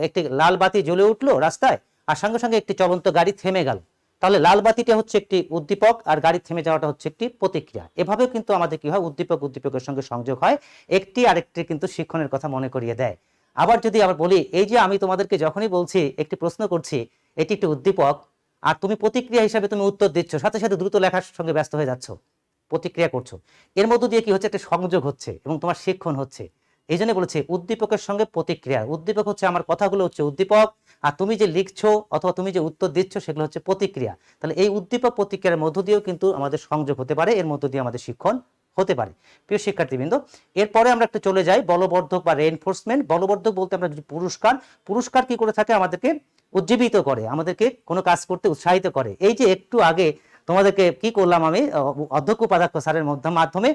একটি লাল বাতি জ্বলে উঠলো রাস্তায়, আর সঙ্গে সঙ্গে একটি চলন্ত গাড়ি থেমে গেল, তাহলে লাল বাতিটা হচ্ছে একটি উদ্দীপক আর গাড়ি থেমে যাওয়াটা হচ্ছে একটি প্রতিক্রিয়া। এভাবেও কিন্তু আমাদের কি হয়, উদ্দীপক উদ্দীপকের সঙ্গে সংযোগ হয়, একটি আরেকটি কিন্তু শিক্ষণের কথা মনে করিয়ে দেয়। আবার যদি আবার বলি, এই যে আমি তোমাদেরকে যখনই বলছি একটি প্রশ্ন করছি, এটি একটি উদ্দীপক, আর তুমি প্রতিক্রিয়া হিসাবে তুমি উত্তর দিচ্ছ, সাথে সাথে দ্রুত লেখার সঙ্গে ব্যস্ত হয়ে যাচ্ছ, প্রতিক্রিয়া করছো, এর মধ্য দিয়ে কি হচ্ছে, একটা সংযোগ হচ্ছে এবং তোমার শিক্ষণ হচ্ছে। এই জন্য বলেছে উদ্দীপকের সঙ্গে প্রতিক্রিয়া। উদ্দীপক হচ্ছে আমার কথাগুলো হচ্ছে উদ্দীপক, আর তুমি যে লিখছো অথবা তুমি যে উত্তর দিচ্ছ সেগুলো হচ্ছে প্রতিক্রিয়া। তাহলে এই উদ্দীপক প্রতিক্রিয়ার মধ্য দিয়েও কিন্তু আমাদের সংযোগ হতে পারে, এর মধ্য দিয়ে আমাদের শিক্ষণ হতে পারে। প্রিয় শিক্ষার্থীবৃন্দ, এরপরে আমরা একটু চলে যাই বলবর্ধক বা রেইনফোর্সমেন্ট। বলবর্ধক বলতে আমরা যদি পুরস্কার কি করে থাকে, আমাদেরকে উজ্জীবিত করে, আমাদেরকে কোনো কাজ করতে উৎসাহিত করে। এই যে একটু আগে তোমাদেরকে কি করলাম, আমি অধ্যক্ষ উপাধ্যক্ষ স্যারের মাধ্যমে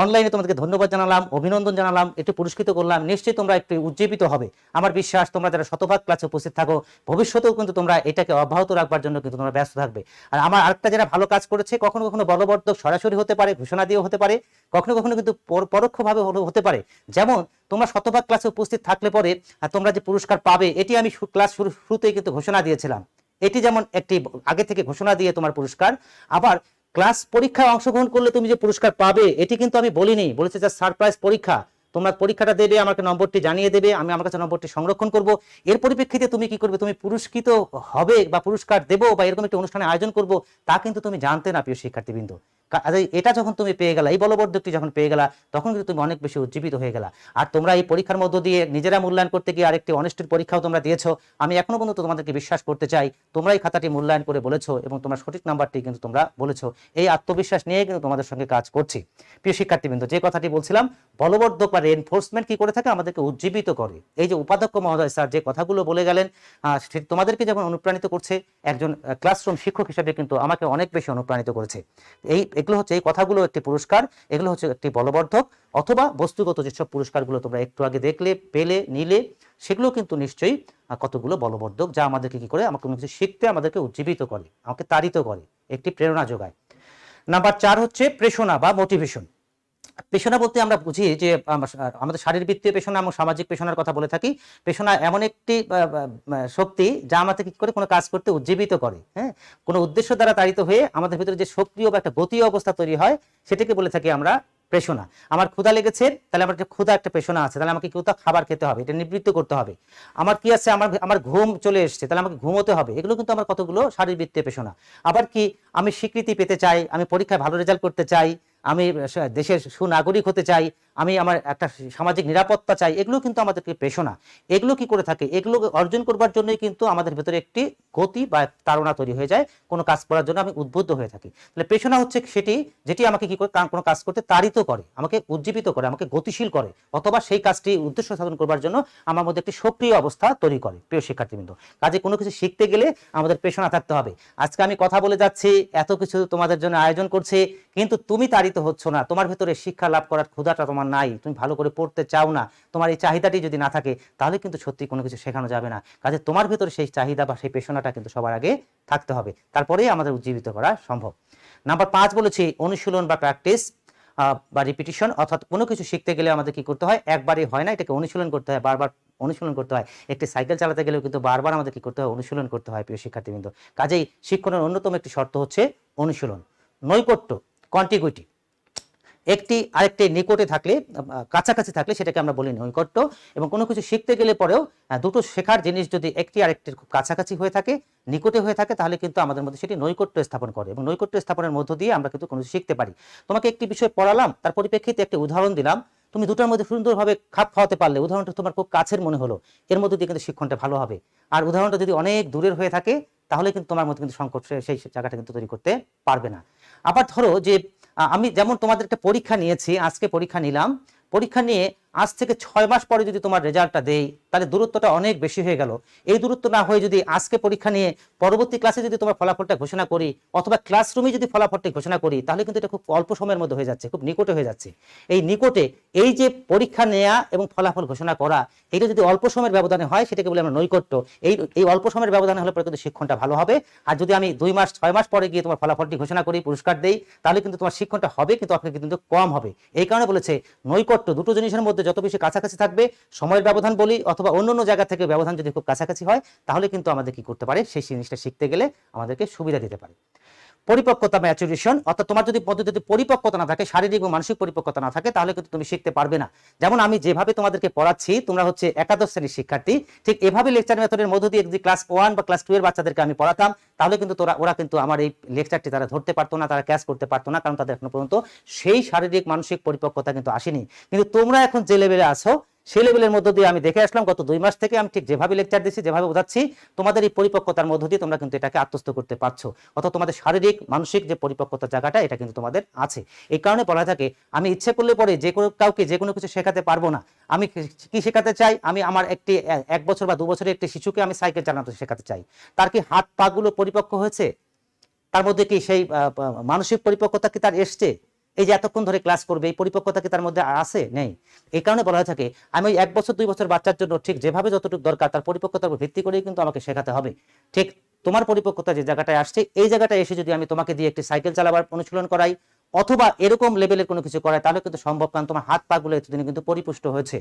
অনলাইনে তোমাদেরকে ধন্যবাদ জানালাম, অভিনন্দন জানালাম, একটু পুরস্কৃত করলাম। নিশ্চয়ই তোমরা একটু উজ্জীবিত হবে। আমার বিশ্বাস তোমরা যারা শতভাগ ক্লাসে উপস্থিত থাকো, ভবিষ্যতেও কিন্তু তোমরা এটাকে অব্যাহত রাখবার জন্য কিন্তু তোমরা ব্যস্ত থাকবে। আর আমার আরেকটা যারা ভালো কাজ করেছে, কখনো কখনো বলবর্ধক সরাসরি হতে পারে, ঘোষণা দিয়েও হতে পারে, কখনো কখনো কিন্তু পরোক্ষভাবে হতে পারে। যেমন তোমরা শতভাগ ক্লাসে উপস্থিত থাকলে পরে তোমরা যে পুরস্কার পাবে, এটি আমি ক্লাস শুরুতেই কিন্তু ঘোষণা দিয়েছিলাম। এটি যেমন একটি আগে থেকে ঘোষণা দিয়ে তোমার পুরস্কার। আবার ক্লাস পরীক্ষায় অংশগ্রহণ করলে তুমি যে পুরস্কার পাবে, এটি কিন্তু আমি বলিনি, বলেছে যে সারপ্রাইজ পরীক্ষা। তোমরা পরীক্ষাটা দেবে, আমাকে নম্বরটি জানিয়ে দেবে, আমি আমার কাছে নম্বরটি সংরক্ষণ করব। এর পরিপ্রেক্ষিতে তুমি কি করবে, তুমি পুরস্কৃত হবে বা পুরস্কার দেবো বা এরকম একটি অনুষ্ঠানের আয়োজন করব, তা কিন্তু তুমি জানতে না। প্রিয় শিক্ষার্থীবৃন্দ, এটা যখন তুমি পেয়ে গেলা, এই বলবর্ধকটি যখন পেয়ে গেলা, তখন কিন্তু তুমি অনেক বেশি উজ্জীবিত হয়ে গেলা। আর তোমরা এই পরীক্ষার মধ্য দিয়ে নিজেরা মূল্যায়ন করতে গিয়ে আরেকটি অনিষ্টের পরীক্ষাও তোমরা দিয়েছো। আমি এখনো পর্যন্ত তোমাদেরকে বিশ্বাস করতে চাই, তোমরা এই খাতাটি মূল্যায়ন করে বলেছো এবং তোমরা সঠিক নাম্বারটি কিন্তু তোমরা বলেছো। এই আত্মবিশ্বাস নিয়ে কিন্তু তোমাদের সঙ্গে কাজ করছি। প্রিয় শিক্ষার্থীবৃন্দ, যে কথাটি বলছিলাম, বলবর্ধক বা রেনফোর্সমেন্ট কি করে থাকে, আমাদেরকে উজ্জীবিত করে। এই যে উপাধ্যক্ষ মহোদয় স্যার যে কথাগুলো বলে গেলেন, তোমাদেরকে যেমন অনুপ্রাণিত করছে, একজন ক্লাসরুম শিক্ষক হিসেবে কিন্তু আমাকে অনেক বেশি অনুপ্রাণিত করেছে। এগুলো হচ্ছে, এই কথাগুলো একটি পুরস্কার, এগুলো হচ্ছে একটি বলবর্ধক, অথবা বস্তুগত যেসব পুরস্কারগুলো তোমরা একটু আগে দেখলে, পেলে, নিলে, সেগুলো কিন্তু নিশ্চয়ই কতগুলো বলবর্ধক, যা আমাদেরকে কি করে, আমাকে কোনো কিছু শিখতে আমাদেরকে উজ্জীবিত করে, আমাকে তাড়িত করে, একটি প্রেরণা যোগায়। নাম্বার 4 হচ্ছে প্রেষণা বা মোটিভেশন। পেশনা বলতে আমরা বুঝি যে আমাদের শারীরবৃত্তীয় পেশনা এবং সামাজিক পেশনার কথা বলে থাকি। পেশনা এমন একটি শক্তি যা আমাদের কি করে কোনো কাজ করতে উজ্জীবিত করে, হ্যাঁ, কোনো উদ্দেশ্য দ্বারা তাড়িত হয়ে আমাদের ভিতরে যে সক্রিয় বা একটা গতীয় অবস্থা তৈরি হয়, সেটাকে বলে থাকি আমরা পেশনা। আমার ক্ষুধা লেগেছে, তাহলে আমার একটা ক্ষুধা, একটা পেশনা আছে, তাহলে আমাকে কোথাও খাবার খেতে হবে, এটা নিবৃত্ত করতে হবে। আমার কি আছে, আমার ঘুম চলে এসেছে, তাহলে আমাকে ঘুমোতে হবে। এগুলো কিন্তু আমার কতগুলো শারীরবৃত্তীয় পেশনা। আবার কি, আমি স্বীকৃতি পেতে চাই, আমি পরীক্ষায় ভালো রেজাল্ট করতে চাই, আমি দেশের সুনাগরিক হতে চাই, আমি আমার একটা সামাজিক নিরাপত্তা চাই, এগুলো কিন্তু আমাদেরকে পেশনা। এগুলো কি করে থাকে, এগুলো অর্জন করবার জন্যই কিন্তু আমাদের ভেতরে একটি গতি বা তাড়না তৈরি হয়ে যায়, কোনো কাজ করার জন্য আমি উদ্বুদ্ধ হয়ে থাকি। তাহলে পেশনা হচ্ছে সেটি যেটি আমাকে কি করে কোনো কাজ করতে তাড়িত করে, আমাকে উজ্জীবিত করে, আমাকে গতিশীল করে, অথবা সেই কাজটি উদ্দেশ্য সাধন করবার জন্য আমার মধ্যে একটি সক্রিয় অবস্থা তৈরি করে। প্রিয় শিক্ষার্থীবৃন্দ, কাজে কোনো কিছু শিখতে গেলে আমাদের পেশনা থাকতে হবে। আজকে আমি কথা বলে যাচ্ছি, এত কিছু তোমাদের জন্য আয়োজন করছে, কিন্তু তুমি তাড়িত হচ্ছ না, তোমার ভেতরে শিক্ষা লাভ করার ক্ষুধাটা তোমার নাই, তুমি ভালো করে পড়তে চাও না, তোমার এই চাহিদাটি যদি না থাকে, তাহলে কিন্তু সত্যি কোনো কিছু শেখানো যাবে না। কাজে তোমার ভেতরে সেই চাহিদা বা সেই পেশনাটা কিন্তু সবার আগে থাকতে হবে, তারপরেই আমাদের উজ্জীবিত করা সম্ভব। নাম্বার 5 বলেছি অনুশীলন বা প্র্যাকটিস বা রিপিটিশন। অর্থাৎ কোনো কিছু শিখতে গেলে আমাদের কি করতে হয়, একবারই হয় না, এটাকে অনুশীলন করতে হয়, বারবার অনুশীলন করতে হয়। একটি সাইকেল চালাতে গেলেও কিন্তু বারবার আমাদের কি করতে হয়, অনুশীলন করতে হয়। প্রিয় শিক্ষার্থীবৃন্দ, কাজেই শিক্ষণের অন্যতম একটি শর্ত হচ্ছে অনুশীলন। নৈকট্য, কন্টিগুইটি, একটি আরেকটি নিকটে থাকলে, কাছাকাছি থাকলে সেটাকে আমরা বলি নৈকট্য। এবং কোনো কিছু শিখতে গেলে পরেও দুটো শেখার জিনিস যদি একটি আরেকটির খুব কাছাকাছি হয়ে থাকে, নিকটে হয়ে থাকে, তাহলে কিন্তু আমাদের মধ্যে সেটি নৈকট্য স্থাপন করে, এবং নৈকট্য স্থাপনের মধ্য দিয়ে আমরা কিন্তু কোনো কিছু শিখতে পারি। তোমাকে একটি বিষয় পড়ালাম, তার পরিপ্রেক্ষিতে একটি উদাহরণ দিলাম, তুমি দুটোর মধ্যে সুন্দরভাবে খাপ খাওয়াতে পারলে, উদাহরণটা তোমার খুব কাছের মনে হলো, এর মধ্যে দিয়ে কিন্তু শিক্ষণটা ভালো হবে। আর উদাহরণটা যদি অনেক দূরের হয়ে থাকে, তাহলে কিন্তু তোমার মধ্যে কিন্তু সংকট, সেই জায়গাটা কিন্তু তৈরি করতে পারবে না। আবার ধরো যে আমি যেমন তোমাদেরকে পরীক্ষা নিয়েছি, আজকে পরীক্ষা নিলাম, পরীক্ষা নিয়ে আজ থেকে 6 মাস পরে যদি তোমার রেজাল্টটা দেই, তাহলে দূরত্বটা অনেক বেশি হয়ে গেল। এই দূরত্ব না হয়ে যদি আজকে পরীক্ষা নিয়ে পরবর্তী ক্লাসে যদি তোমার ফলাফলটা ঘোষণা করি, অথবা ক্লাসরুমে যদি ফলাফলটি ঘোষণা করি, তাহলে কিন্তু এটা খুব অল্প সময়ের মধ্যে হয়ে যাচ্ছে, খুব নিকটে হয়ে যাচ্ছে। এই নিকটে এই যে পরীক্ষা নেওয়া এবং ফলাফল ঘোষণা করা, এটা যদি অল্প সময়ের ব্যবধানে হয়, সেটাকে বলে আমরা নৈকট্য। এই অল্প সময়ের ব্যবধানে হলে পরে কিন্তু শিক্ষণটা ভালো হবে। আর যদি আমি 2 মাস 6 মাস পরে গিয়ে তোমার ফলাফলটি ঘোষণা করি, পুরস্কার দেই, তাহলে কিন্তু তোমার শিক্ষণটা হবে, কিন্তু আপনাকে কিন্তু কম হবে। এই কারণে বলেছে নৈকট্য, দুটো জিনিসের মধ্যে যত বেশি কাছাকাছি থাকবে, সময়ের ব্যবধান বলি অথবা অন্য জায়গা থেকে ব্যবধান যদি খুব কাছাকাছি হয়, তাহলে কিন্তু আমাদের কি করতে পারে, সেই জিনিসটা শিখতে গেলে আমাদেরকে সুবিধা দিতে পারে। পরিপক্কতা, ম্যাচুরেশন, অর্থাৎ তোমার যদি পদ্ধতিতে পরিপক্কতা না থাকে, শারীরিক ও মানসিক পরিপক্কতা না থাকে, তাহলে কিন্তু তুমি শিখতে পারবে না। যেমন আমি যেভাবে তোমাদেরকে পড়াচ্ছি, তোমরা হচ্ছে একাদশ শ্রেণীর শিক্ষার্থী, ঠিক এভাবে লেকচার মেথডের মধ্য দিয়ে যদি ক্লাস 1 বা ক্লাস 2 এর বাচ্চাদেরকে আমি পড়াতাম, তাহলে কিন্তু ওরা কিন্তু আমার এই লেকচারটি তারা ধরতে পারতো না, তারা ক্যাচ করতে পারতো না, কারণ তাদের এখনো পর্যন্ত সেই শারীরিক মানসিক পরিপক্কতা কিন্তু আসেনি। কিন্তু তোমরা এখন যে লেভেলে আছো, সেই লেভেলের মধ্য দিয়ে আমি দেখে আসলাম গত 2 মাস থেকে, আমি ঠিক যেভাবে লেকচার দিচ্ছি, যেভাবে বোঝাচ্ছি, তোমাদের এই পরিপক্কতার মধ্য দিয়ে তোমরা কিন্তু এটাকে আত্মস্থ করতে পারছো। অর্থাৎ তোমাদের শারীরিক মানসিক যে পরিপক্কতার জায়গাটা, এটা কিন্তু তোমাদের আছে। এই কারণে বলা থাকে, আমি ইচ্ছে করলে পরে যে কোনো কাউকে যে কোনো কিছু শেখাতে পারবো না। আমি কি শেখাতে চাই, আমি আমার একটি 1 বছর বা 2 বছরের একটি শিশুকে আমি সাইকেল চালাতে শেখাতে চাই। তার কি হাত পা গুলো পরিপক্ক হয়েছে? তার মধ্যে কি সেই মানসিক পরিপক্কতা কি তার এসছে? এই যে এতক্ষণ ধরে ক্লাস করবে, এই পরিপক্কতা কি তার মধ্যে আছে? নেই। এই কারণে বলা হয়ে থাকে, আমি 1 বছর 2 বছর বাচ্চার জন্য ঠিক যেভাবে যতটুকু দরকার, তার পরিপক্কতার উপর ভিত্তি করেই কিন্তু আমাকে শেখাতে হবে। ঠিক তোমার পরিপক্কতা যে জায়গাটায় আসছে, এই জায়গাটায় এসে যদি আমি তোমাকে দিয়ে একটি সাইকেল চালাবার অনুশীলন করাই, অথবা এরকম লেভেলের কোনো কিছু করাই, তাহলে কিন্তু সম্ভব, কারণ তোমার হাত পা গুলো এতদিনে কিন্তু পরিপুষ্ট হয়েছে,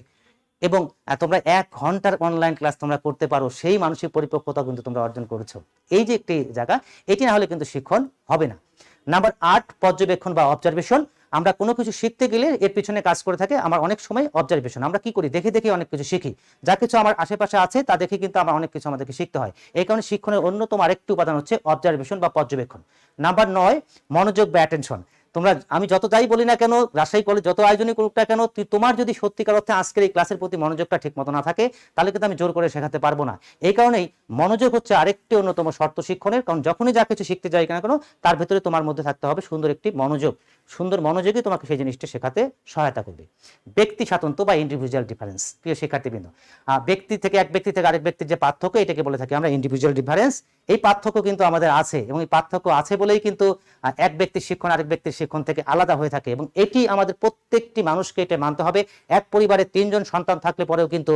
এবং তোমরা 1 ঘন্টার অনলাইন ক্লাস তোমরা করতে পারো, সেই মানসিক পরিপক্কতা কিন্তু তোমরা অর্জন করেছো। এই যে একটি জায়গা, এটি না হলে কিন্তু শিক্ষণ হবে না। নাম্বার 8 পর্যবেক্ষণ বা অবজারভেশন। আমরা কোনো কিছু শিখতে গেলে এর পিছনে কাজ করে থাকে আমার অনেক সময় অবজারভেশন। আমরা কি করি, দেখে দেখে অনেক কিছু শিখি, যা কিছু আমার আশেপাশে আছে তা দেখে কিন্তু আমার অনেক কিছু আমাদেরকে শিখতে হয়। এই কারণে শিক্ষণের অন্যতম আরেকটি উপাদান হচ্ছে অবজারভেশন বা পর্যবেক্ষণ। নাম্বার 9 মনোযোগ বা অ্যাটেনশন। তোমরা, আমি যত যাই বলি না কেন, রাজশাহী কলেজ যত আয়োজনই করুক না কেন, তোমার যদি সত্যিকার অর্থে আজকের এই ক্লাসের প্রতি মনোযোগটা ঠিক মতো না থাকে, তাহলে কিন্তু আমি জোর করে শেখাতে পারবো না। এই কারণেই মনোযোগ হচ্ছে আরেকটি অন্যতম শর্ত শিক্ষণের। কারণ যখনই যা কিছু শিখতে যাই না কেন, তার ভেতরে তোমার মধ্যে থাকতে হবে সুন্দর একটি মনোযোগ। সুন্দর মনোযোগই তোমাকে সেই জিনিসটা শেখাতে সহায়তা করবে। ব্যক্তি স্বাতন্ত্র্য বা ইন্ডিভিজুয়াল ডিফারেন্স, প্রিয় শিক্ষার্থীবৃন্দ, ব্যক্তি থেকে এক ব্যক্তি থেকে আরেক ব্যক্তির যে পার্থক্য, এটাকে বলে থাকি আমরা ইন্ডিভিজুয়াল ডিফারেন্স। এই পার্থক্য কিন্তু আমাদের আছে, এবং এই পার্থক্য আছে বলেই কিন্তু এক ব্যক্তির শিক্ষণ আরেক ব্যক্তির শিক্ষণ থেকে আলাদা হয়ে থাকে, এবং এটি আমাদের প্রত্যেকটি মানুষকে এটা মানতে হবে। এক পরিবারে 3 জন সন্তান থাকলে পরেও কিন্তু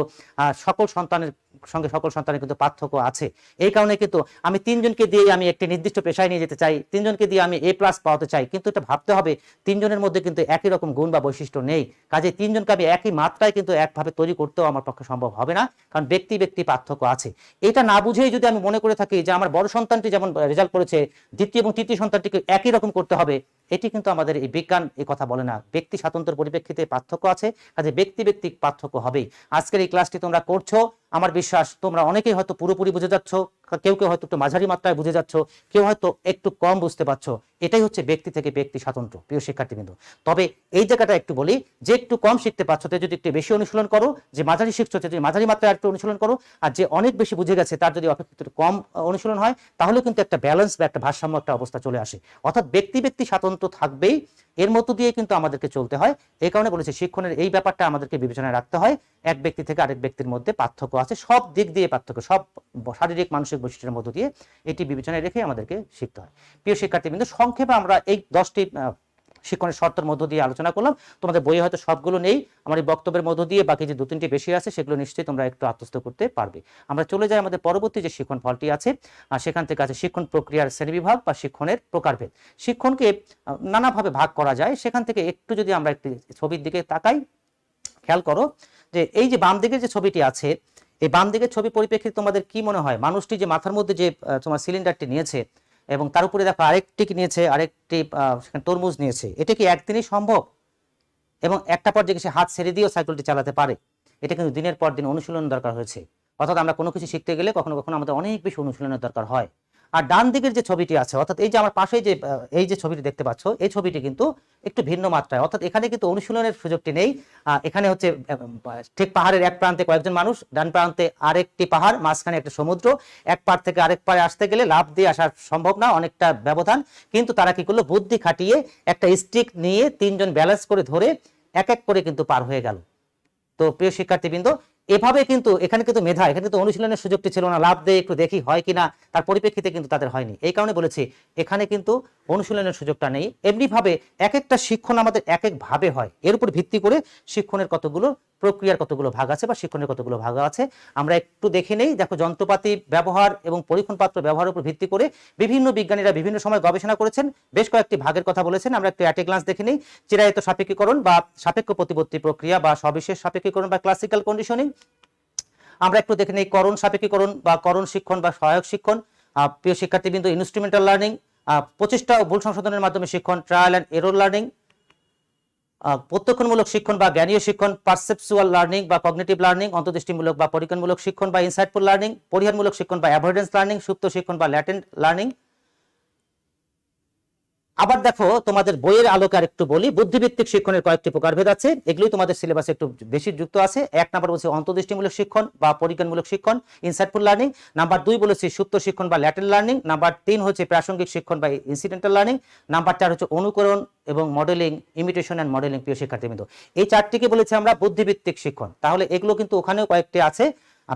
সকল সন্তানের সঙ্গে সকল সন্তানের কিন্তু পার্থক্য আছে। এই কারণে কিন্তু আমি 3 জনকে দিয়ে আমি একটি নির্দিষ্ট পেশায় নিয়ে যেতে চাই, 3 জনকে দিয়ে আমি A+ পাওয়াতে চাই, কিন্তু এটা ভাবতে হবে 3 জনের মধ্যে কিন্তু একই রকম গুণ বা বৈশিষ্ট্য নেই। কাজে 3 জনকে আমি একই মাত্রায় কিন্তু একভাবে তৈরি করতেও আমার পক্ষে সম্ভব হবে না, কারণ ব্যক্তি ব্যক্তি পার্থক্য আছে। এটা না বুঝেই যদি আমি মনে করে থাকি যে আমার বড় সন্তানটি যেমন রেজাল্ট করেছে, দ্বিতীয় এবং তৃতীয় সন্তানটিকে একই রকম করতে হবে, এটি কিন্তু আমাদের এই বিজ্ঞান এই কথা বলে না। ব্যক্তি স্বাতন্ত্র্যের পরিপ্রেক্ষিতে পার্থক্য আছে, কাজে ব্যক্তি ব্যক্তি পার্থক্য হবেই। আজকের এই ক্লাসটি তোমরা করছো, আমার বিশ্বাস তোমরা অনেকেই হয়তো পুরোপুরি বুঝে যাচ্ছ, কেউ কেউ হয়তো একটু মাঝারি মাত্রায় বুঝে যাচ্ছ, কেউ হয়তো একটু কম বুঝতে পারছো। এটাই হচ্ছে ব্যক্তি থেকে ব্যক্তি স্বাতন্ত্র্য, প্রিয় শিক্ষার্থীবৃন্দ। তবে এই জায়গাটা একটু বলি, যে একটু কম শিখতে পারছো তে যদি একটু বেশি অনুশীলন করো, যে মাঝারি শিখছো যদি মাঝারি মাত্রায় একটু অনুশীলন করো, আর যে অনেক বেশি বুঝে গেছে তার যদি অপেক্ষাকৃত কম অনুশীলন হয়, তাহলে কিন্তু একটা ব্যালেন্স বা একটা ভারসাম্য একটা অবস্থা চলে আসে। অর্থাৎ ব্যক্তি ব্যক্তি স্বাতন্ত্র্য থাকবেই, এর মধ্য দিয়ে কিন্তু আমাদেরকে চলতে হয়। এই কারণে বলেছি শিক্ষণের এই ব্যাপারটা আমাদেরকে বিবেচনায় রাখতে হয়। এক ব্যক্তি থেকে আরেক ব্যক্তির মধ্যে পার্থক্য আছে, সব দিক দিয়ে পার্থক্য, সব শারীরিক মানসিক বৈশিষ্ট্যের মধ্য দিয়ে এটি বিবেচনায় রেখে আমাদেরকে শিখতে হয়। প্রিয় শিক্ষার্থীবৃন্দ, সংক্ষেপে আমরা এই 10টি শিক্ষণের শর্তের মধ্য দিয়ে আলোচনা করলাম। তোমাদের বইয়ে হয়তো সবগুলো নেই, আমার এই বক্তব্যের মধ্য দিয়ে বাকি যে 2-3টি বেশি আছে সেগুলো নিশ্চয়ই তোমরা একটু আত্মস্থ করতে পারবে। আমরা চলে যাই আমাদের পরবর্তী যে শিক্ষণ ফলটি আছে, সেখান থেকে আছে শিক্ষণ প্রক্রিয়ার শ্রেণীবিভাগ বা শিক্ষণের প্রকারভেদ। শিক্ষণকে নানাভাবে ভাগ করা যায়, সেখান থেকে একটু যদি আমরা একটি ছবির দিকে তাকাই, খেয়াল করো যে এই যে বাম দিকের যে ছবিটি আছে, এই বাম দিকের ছবি পরিপ্রেক্ষিতে তোমাদের কি মনে হয়, মানুষটি যে মাথার মধ্যে যে তোমার সিলিন্ডারটি নিয়েছে এবং তার উপরে দেখো আরেকটি নিয়েছে, আরেকটি তরমুজ নিয়েছে, এটা কি একদিনই সম্ভব? এবং একটা পর্যায়ে সে হাত ছেড়ে দিয়েও সাইকেলটি চালাতে পারে। এটা কিন্তু দিনের পর দিন অনুশীলন দরকার হয়েছে। অর্থাৎ আমরা কোনো কিছু শিখতে গেলে কখনো কখনো আমাদের অনেক বেশি অনুশীলনের দরকার হয়। আর ডান দিকের যে ছবিটি আছে, অর্থাৎ এই যে আমার পাশে যে এই যে ছবিটি দেখতে পাচ্ছ, এই ছবিটি কিন্তু একটু ভিন্ন মাত্রায়, অর্থাৎ এখানে কিন্তু অনুশীলনের সুযোগটি নেই। এখানে হচ্ছে ঠিক পাহাড়ের এক প্রান্তে কয়েকজন মানুষ, ডান প্রান্তে আরেকটি পাহাড়, মাঝখানে একটা সমুদ্র, এক পার থেকে আরেক পারে আসতে গেলে লাফ দিয়ে আসা সম্ভব না, অনেকটা ব্যবধান। কিন্তু তারা কি করলো, বুদ্ধি খাটিয়ে একটা স্টিক নিয়ে 3 জন ব্যালেন্স করে ধরে এক এক করে কিন্তু পার হয়ে গেল। তো প্রিয় শিক্ষার্থীবৃন্দ, এভাবে কিন্তু এখানে কিন্তু মেধা, এখানে কিন্তু অনুশীলনের সুযোগটি ছিল না, লাভ দিয়ে একটু দেখি হয় কিনা, তার পরিপ্রেক্ষিতে কিন্তু তাদের হয়নি। এই কারণে বলেছি এখানে কিন্তু অনুশীলনের সুযোগটা নেই। এমনিভাবে এক একটা শিক্ষণ আমাদের এক এক ভাবে হয়, এর উপর ভিত্তি করে শিক্ষণের কতগুলো প্রক্রিয়ার কতগুলো ভাগ আছে বা শিক্ষণের কতগুলো ভাগ আছে আমরা একটু দেখে নেই। দেখো, যন্ত্রপাতি ব্যবহার এবং পরীক্ষণ পাত্র ব্যবহারের উপর ভিত্তি করে বিভিন্ন বিজ্ঞানীরা বিভিন্ন সময় গবেষণা করেছেন, বেশ কয়েকটি ভাগের কথা বলেছেন। আমরা একটু অ্যাট এ গ্লান্স দেখে নেই। চিরায়ত সাপেক্ষীকরণ বা সাপেক্ষ প্রতিপত্তি প্রক্রিয়া বা সবিশেষ সাপেক্ষীকরণ বা ক্লাসিক্যাল কন্ডিশনিং। আমরা একটু দেখে নেই করণ সাপেক্ষীকরণ বা করণ শিক্ষণ বা সহায়ক শিক্ষণ। প্রিয় শিক্ষার্থীবৃন্দ, ইনস্ট্রুমেন্টাল লার্নিং, প্রচেষ্টা ও ভুল সংশোধনের মাধ্যমে শিক্ষণ, ট্রায়াল অ্যান্ড এরর লার্নিং। প্রত্যক্ষমূলক শিক্ষণ বা জ্ঞানীয় শিক্ষণ, পারসেপচুয়াল লার্নিং বা কগনিটিভ লার্নিং, অন্তর্দৃষ্টিমূলক বা পরীক্ষণমূলক শিক্ষণ বা ইনসাইটফুল লার্নিং, পরিহারমূলক শিক্ষণ বা অ্যাভয়েডেন্স লার্নিং, সুপ্ত শিক্ষণ বা ল্যাটেন্ট লার্নিং। আবার দেখো, তোমাদের বইয়ের আলোকে আরেকটু বলি, বুদ্ধিভিত্তিক শিক্ষণের কয়েকটি প্রকারভেদ আছে, এগুলোই তোমাদের সিলেবাসে একটু বেশি যুক্ত আছে। 1 নাম্বার বলছি অন্তর্দৃষ্টিমূলক শিক্ষণ বা পরিজ্ঞানমূলক শিক্ষণ, ইনসাইটফুল লার্নিং। নাম্বার 2 বলেছি সুপ্ত শিক্ষণ বা ল্যাটেন্ট লার্নিং। নাম্বার 3 হচ্ছে প্রাসঙ্গিক শিক্ষণ বা ইনসিডেন্টাল লার্নিং। নাম্বার 4 হচ্ছে অনুকরণ এবং মডেলিং, ইমিটেশন অ্যান্ড মডেলিং। প্রিয় শিক্ষার্থীবৃন্দ, এই 4টিকে বলেছি আমরা বুদ্ধিভিত্তিক শিক্ষণ। তাহলে এগুলো কিন্তু ওখানেও কয়েকটি আছে।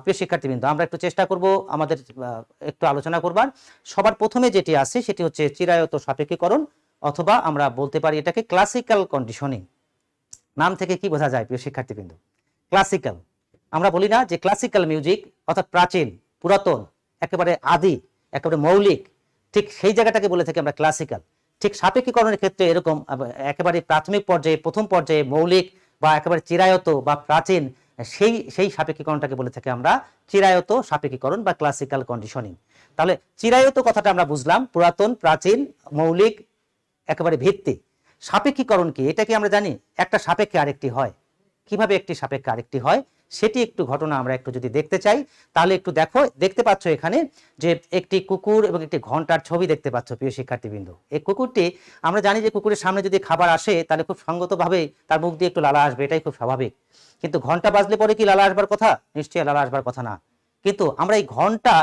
প্রিয় শিক্ষার্থীবৃন্দ, আমরা একটু চেষ্টা করব আমাদের একটু আলোচনা করবার। সবার প্রথমে যেটি আছে সেটি হচ্ছে চিরায়ত সাপেক্ষীকরণ, অথবা আমরা বলতে পারি এটাকে ক্লাসিক্যাল কন্ডিশনিং। নাম থেকে কি বোঝা যায় প্রিয় শিক্ষার্থীবৃন্দ? ক্লাসিক্যাল, আমরা বলি না যে ক্লাসিক্যাল মিউজিক অর্থাৎ প্রাচীন, পুরাতন, একেবারে আদি, একেবারে মৌলিক, ঠিক সেই জায়গাটাকে বলে থাকি আমরা ক্লাসিক্যাল। ঠিক সাপেক্ষীকরণের ক্ষেত্রে এরকম একেবারে প্রাথমিক পর্যায়ে, প্রথম পর্যায়ে মৌলিক বা একেবারে চিরায়ত বা প্রাচীন, সেই সাপেক্ষীকরণটাকে বলে থাকি আমরা চিরায়ত সাপেক্ষীকরণ বা ক্লাসিক্যাল কন্ডিশনিং। তাহলে চিরায়ত কথাটা আমরা বুঝলাম, পুরাতন, প্রাচীন, মৌলিক, একেবারে ভিত্তি। সাপেক্ষীকরণ কি, এটা কি আমরা জানি? একটা সাপেক্ষে আরেকটি হয়। কিভাবে একটি সাপেক্ষে আরেকটি হয় সেটি একটু ঘটনা আমরা একটু যদি দেখতে চাই, তাহলে একটু দেখতে পাচ্ছ এখানে যে একটি কুকুর এবং একটি ঘন্টার ছবি দেখতে পাচ্ছ প্রিয় শিক্ষার্থীবৃন্দ। এই কুকুরটি, আমরা জানি যে কুকুরের সামনে যদি খাবার আসে তাহলে খুব সঙ্গতভাবে তার মুখ দিয়ে একটু লালা আসবে, এটাই খুব স্বাভাবিক। কিন্তু ঘন্টা বাজলে পরে কি লালা আসবার কথা? নিশ্চয়ই লালা আসবার কথা না। কিন্তু আমরা এই ঘন্টা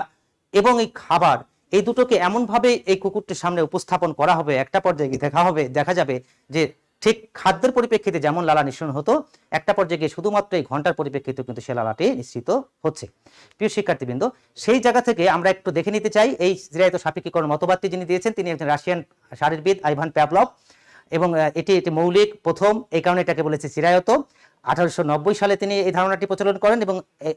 এবং এই খাবার, এই দুটোকে এমনভাবে এই কুকুরটির সামনে উপস্থাপন করা হবে, একটা পর্যায়ে গিয়ে দেখা যাবে যে ঠিক খাদ্যের পরিপ্রেক্ষিতে যেমন লালা নিঃসরণ হতো, একটা পর্যায়ে গিয়ে শুধুমাত্র এই ঘন্টার পরিপ্রেক্ষিতে কিন্তু সে লালাটি নিঃসৃত হচ্ছে। প্রিয় শিক্ষার্থীবৃন্দ, সেই জায়গা থেকে আমরা একটু দেখে নিতে চাই এই চিরায়ত সাপেক্ষীকরণ মতবাদটি যিনি দিয়েছেন তিনি একজন রাশিয়ান শারীরবিদ আইভান প্যাভলভ, এবং এটি মৌলিক প্রথম, এই কারণে এটাকে বলেছে চিরায়ত। 1890 সালে তিনি এই ধারণাটি প্রচলন করেন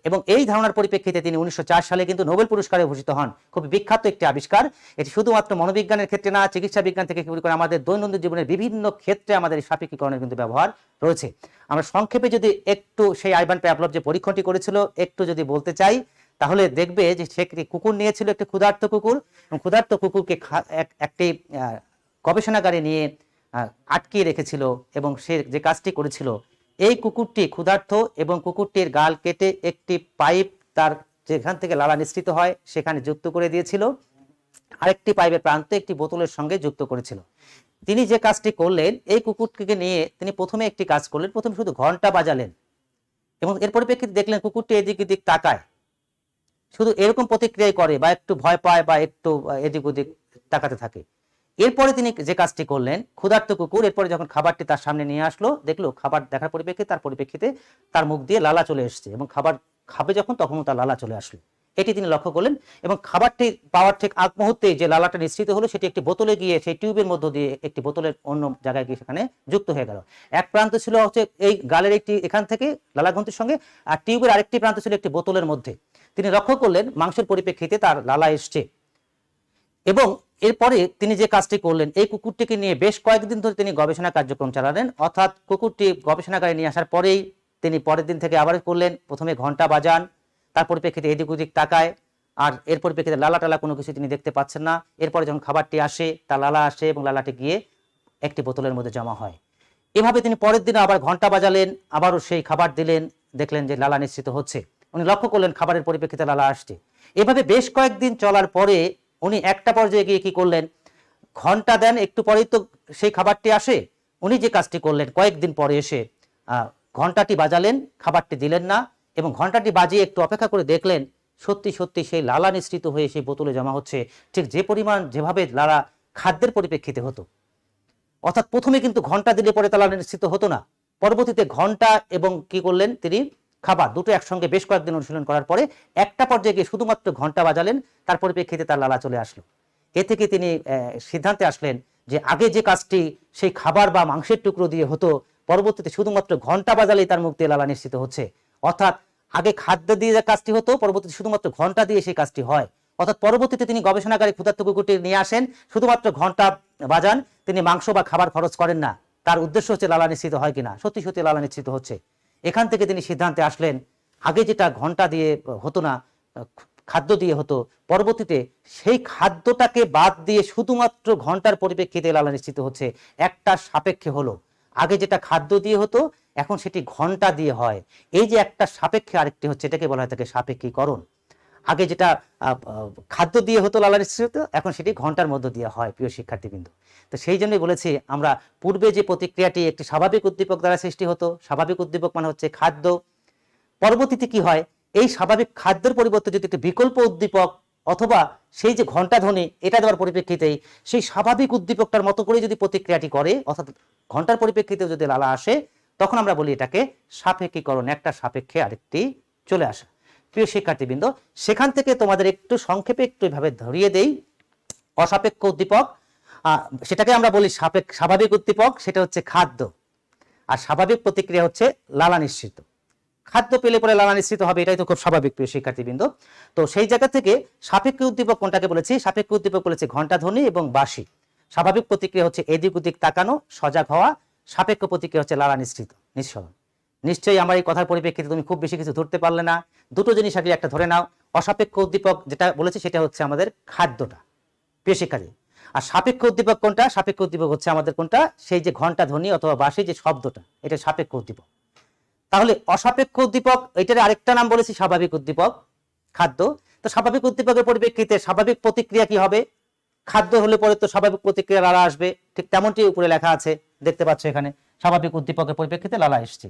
এবং এই ধারণার পরিপ্রেক্ষিতে তিনি 1904 সালে কিন্তু নোবেল পুরস্কারে ভূষিত হন। খুব বিখ্যাত একটি আবিষ্কার এটি, শুধুমাত্র মনোবিজ্ঞানের ক্ষেত্রে না, চিকিৎসা বিজ্ঞান থেকে শুরু করে আমাদের দৈনন্দিন জীবনের বিভিন্ন ক্ষেত্রে আমাদের এই সাপেক্ষীকরণের কিন্তু ব্যবহার রয়েছে। আমরা সংক্ষেপে যদি একটু সেই আইভান প্যাভলভ যে পরীক্ষণটি করেছিল একটু যদি বলতে চাই, তাহলে দেখবে যে সে একটি কুকুর নিয়েছিল, একটি ক্ষুধার্ত কুকুর, এবং ক্ষুধার্ত কুকুরকে একটি গবেষণাগারে নিয়ে আটকিয়ে রেখেছিল, এবং সে যে কাজটি করেছিল, এই কুকুরটি ক্ষুধার্ত এবং কুকুরটির গাল কেটে একটি পাইপ তার যেখান থেকে লালা নিঃসৃত হয় সেখানে যুক্ত করে দিয়েছিল, আরেকটি পাইপের প্রান্তে একটি বোতলের সঙ্গে যুক্ত করেছিল। তিনি যে কাজটি করলেন, এই কুকুরটিকে নিয়ে তিনি প্রথমে একটি কাজ করলেন, প্রথমে শুধু ঘন্টা বাজালেন এবং এর পরিপ্রেক্ষিতে দেখলেন কুকুরটি এদিক ওদিক তাকায়, শুধু এরকম প্রতিক্রিয়াই করে বা একটু ভয় পায় বা একটু এদিক ওদিক তাকাতে থাকে। এরপরে তিনি যে কাজটি করলেন, ক্ষুধার্ত কুকুর এরপরে যখন খাবারটি তার সামনে নিয়ে আসলো, দেখলো খাবার দেখার পরিপ্রেক্ষিতে তার মুখ দিয়ে লালা চলে এসছে, এবং খাবার খাবে যখন তখন তার লালা চলে আসলো, এটি তিনি লক্ষ্য করলেন। এবং খাবারটি পাওয়ার ঠিক আগ মুহূর্তে যে লালাটা নিঃসৃত হলো সেটি একটি বোতলে গিয়ে সেই টিউবের মধ্য দিয়ে একটি বোতলের অন্য জায়গায় গিয়ে সেখানে যুক্ত হয়ে গেল। এক প্রান্ত ছিল হচ্ছে এই গালের একটি এখান থেকে লালাগ্রন্থির সঙ্গে, আর টিউবের আরেকটি প্রান্ত ছিল একটি বোতলের মধ্যে। তিনি লক্ষ্য করলেন মাংসের পরিপ্রেক্ষিতে তার লালা এসছে, এবং এরপরে তিনি যে কাজটি করলেন, এই কুকুরটিকে নিয়ে বেশ কয়েকদিন ধরে তিনি গবেষণা কার্যক্রম চালালেন। অর্থাৎ কুকুরটি গবেষণাগারে নিয়ে আসার পরেই তিনি পরের দিন থেকে আবার করলেন, প্রথমে ঘন্টা বাজান, তার পরিপ্রেক্ষিতে এদিক ওদিক তাকায়, আর এর পরিপ্রেক্ষিতে লালা টালা কোনো কিছু তিনি দেখতে পাচ্ছেন না। এরপরে যখন খাবারটি আসে, তার লালা আসে এবং লালাটি গিয়ে একটি বোতলের মধ্যে জমা হয়। এভাবে তিনি পরের দিন আবার ঘন্টা বাজালেন, আবারও সেই খাবার দিলেন, দেখলেন যে লালা নিঃসৃত হচ্ছে। উনি লক্ষ্য করলেন খাবারের পরিপ্রেক্ষিতে লালা আসছে। এভাবে বেশ কয়েকদিন চলার পরে উনি একটা পর্যায়ে গিয়ে কি করলেন, ঘন্টা দেন, একটু পরেই তো সেই খাবারটি আসে। উনি যে কাজটি করলেন, কয়েকদিন পরে এসে ঘন্টাটি বাজালেন, খাবারটি দিলেন না, এবং ঘন্টাটি বাজিয়ে একটু অপেক্ষা করে দেখলেন সত্যি সত্যি সেই লালা নিঃসৃত হয়ে সেই বোতলে জমা হচ্ছে, ঠিক যে পরিমাণ যেভাবে লালা খাদ্যের পরিপ্রেক্ষিতে হতো। অর্থাৎ প্রথমে কিন্তু ঘন্টা দিলে পরে তার লালা নিঃসৃত হতো না, পরবর্তীতে ঘন্টা এবং কি করলেন তিনি, খাবার দুটো একসঙ্গে বেশ কয়েকদিন অনুশীলন করার পরে একটা পর্যায়ে গিয়ে শুধুমাত্র ঘন্টা বাজালেন, তার পরিপ্রেক্ষিতে তার লালা চলে আসলো। এ থেকে তিনি সিদ্ধান্তে আসলেন যে আগে যে কাজটি সেই খাবার বা মাংসের টুকরো দিয়ে হতো, পরবর্তীতে শুধুমাত্র ঘন্টা বাজালেই তার মুখ দিয়ে লালা নিঃসৃত হচ্ছে। অর্থাৎ আগে খাদ্য দিয়ে যে কাজটি হতো, পরবর্তীতে শুধুমাত্র ঘন্টা দিয়ে সেই কাজটি হয়। অর্থাৎ পরবর্তীতে তিনি গবেষণাগারে ক্ষুধার্ত কুকুরটি নিয়ে আসেন, শুধুমাত্র ঘন্টা বাজান, তিনি মাংস বা খাবার খরচ করেন না। তার উদ্দেশ্য হচ্ছে লালা নিঃসৃত হয় কিনা, সত্যি সত্যি লালা নিঃসৃত হচ্ছে। এখান থেকে তিনি সিদ্ধান্তে আসলেন আগে যেটা ঘন্টা দিয়ে হতো না, খাদ্য দিয়ে হতো, পরবর্তীতে সেই খাদ্যটাকে বাদ দিয়ে শুধুমাত্র ঘন্টার পরিপ্রেক্ষিতে লালা নিঃসৃত হচ্ছে। একটা সাপেক্ষে হলো, আগে যেটা খাদ্য দিয়ে হতো এখন সেটি ঘন্টা দিয়ে হয়। এই যে একটা সাপেক্ষে আরেকটি হচ্ছে, এটাকে বলা হয় থাকে সাপেক্ষীকরণ। আগে যেটা খাদ্য দিয়ে হতো লালা নিঃসৃত, এখন সেটি ঘন্টার মধ্য দিয়ে হয়। প্রিয় শিক্ষার্থীবৃন্দ, তো সেই জন্যই বলেছি আমরা পূর্বে যে প্রতিক্রিয়াটি একটি স্বাভাবিক উদ্দীপক দ্বারা সৃষ্টি হতো, স্বাভাবিক উদ্দীপক মানে হচ্ছে খাদ্য, পরবর্তীতে কি হয়, এই স্বাভাবিক খাদ্যের পরিবর্তে যদি একটি বিকল্প উদ্দীপক অথবা সেই যে ঘন্টা ধ্বনি এটা দেওয়ার পরিপ্রেক্ষিতেই সেই স্বাভাবিক উদ্দীপকটার মতো করে যদি প্রতিক্রিয়াটি করে, অর্থাৎ ঘন্টার পরিপ্রেক্ষিতে যদি লালা আসে, তখন আমরা বলি এটাকে সাপেক্ষীকরণ, একটা সাপেক্ষে আরেকটি চলে আসা। প্রিয় শিক্ষার্থীবৃন্দ, সেখান থেকে তোমাদের একটু সংক্ষেপে একটু এভাবে ধরিয়ে দেই। অসাপেক্ষ উদ্দীপক, সেটাকে আমরা বলি স্বাভাবিক উদ্দীপক, সেটা হচ্ছে খাদ্য, আর স্বাভাবিক প্রতিক্রিয়া হচ্ছে লালা নিঃসৃত। খাদ্য পেলে পরে লালা নিঃসৃত হবে, এটাই তো খুব স্বাভাবিক। প্রিয় শিক্ষার্থীবৃন্দ, তো সেই জায়গা থেকে সাপেক্ষ উদ্দীপক কোনটাকে বলেছি, সাপেক্ষ উদ্দীপক বলেছে ঘন্টা ধ্বনি এবং বাঁশি। স্বাভাবিক প্রতিক্রিয়া হচ্ছে এদিক ওদিক তাকানো, সজাগ হওয়া। সাপেক্ষ প্রতিক্রিয়া হচ্ছে লালা নিঃসরণ। নিশ্চয়ই আমার এই কথার পরিপ্রেক্ষিতে তুমি খুব বেশি কিছু ধরতে পারলে না, দুটো জিনিস আগে একটা ধরে নাও। অসাপেক্ষ উদ্দীপক যেটা বলেছে সেটা হচ্ছে আমাদের খাদ্যটা, প্রিয় শিক্ষার্থী। আর সাপেক্ষ উদ্দীপক কোনটা, সাপেক্ষ উদ্দীপক হচ্ছে আমাদের কোনটা, সেই যে ঘন্টা ধ্বনি অথবা বাঁশি যে শব্দটা, এটা সাপেক্ষ উদ্দীপক। তাহলে অসাপেক্ষ উদ্দীপক, এটার আরেকটা নাম বলেছি স্বাভাবিক উদ্দীপক, খাদ্য। তো স্বাভাবিক উদ্দীপকের পরিপ্রেক্ষিতে স্বাভাবিক প্রতিক্রিয়া কি হবে? খাদ্য হলে পরে তো স্বাভাবিক প্রতিক্রিয়া লালা আসবে, ঠিক তেমনটি উপরে লেখা আছে, দেখতে পাচ্ছ এখানে স্বাভাবিক উদ্দীপকের পরিপ্রেক্ষিতে লালা এসছে।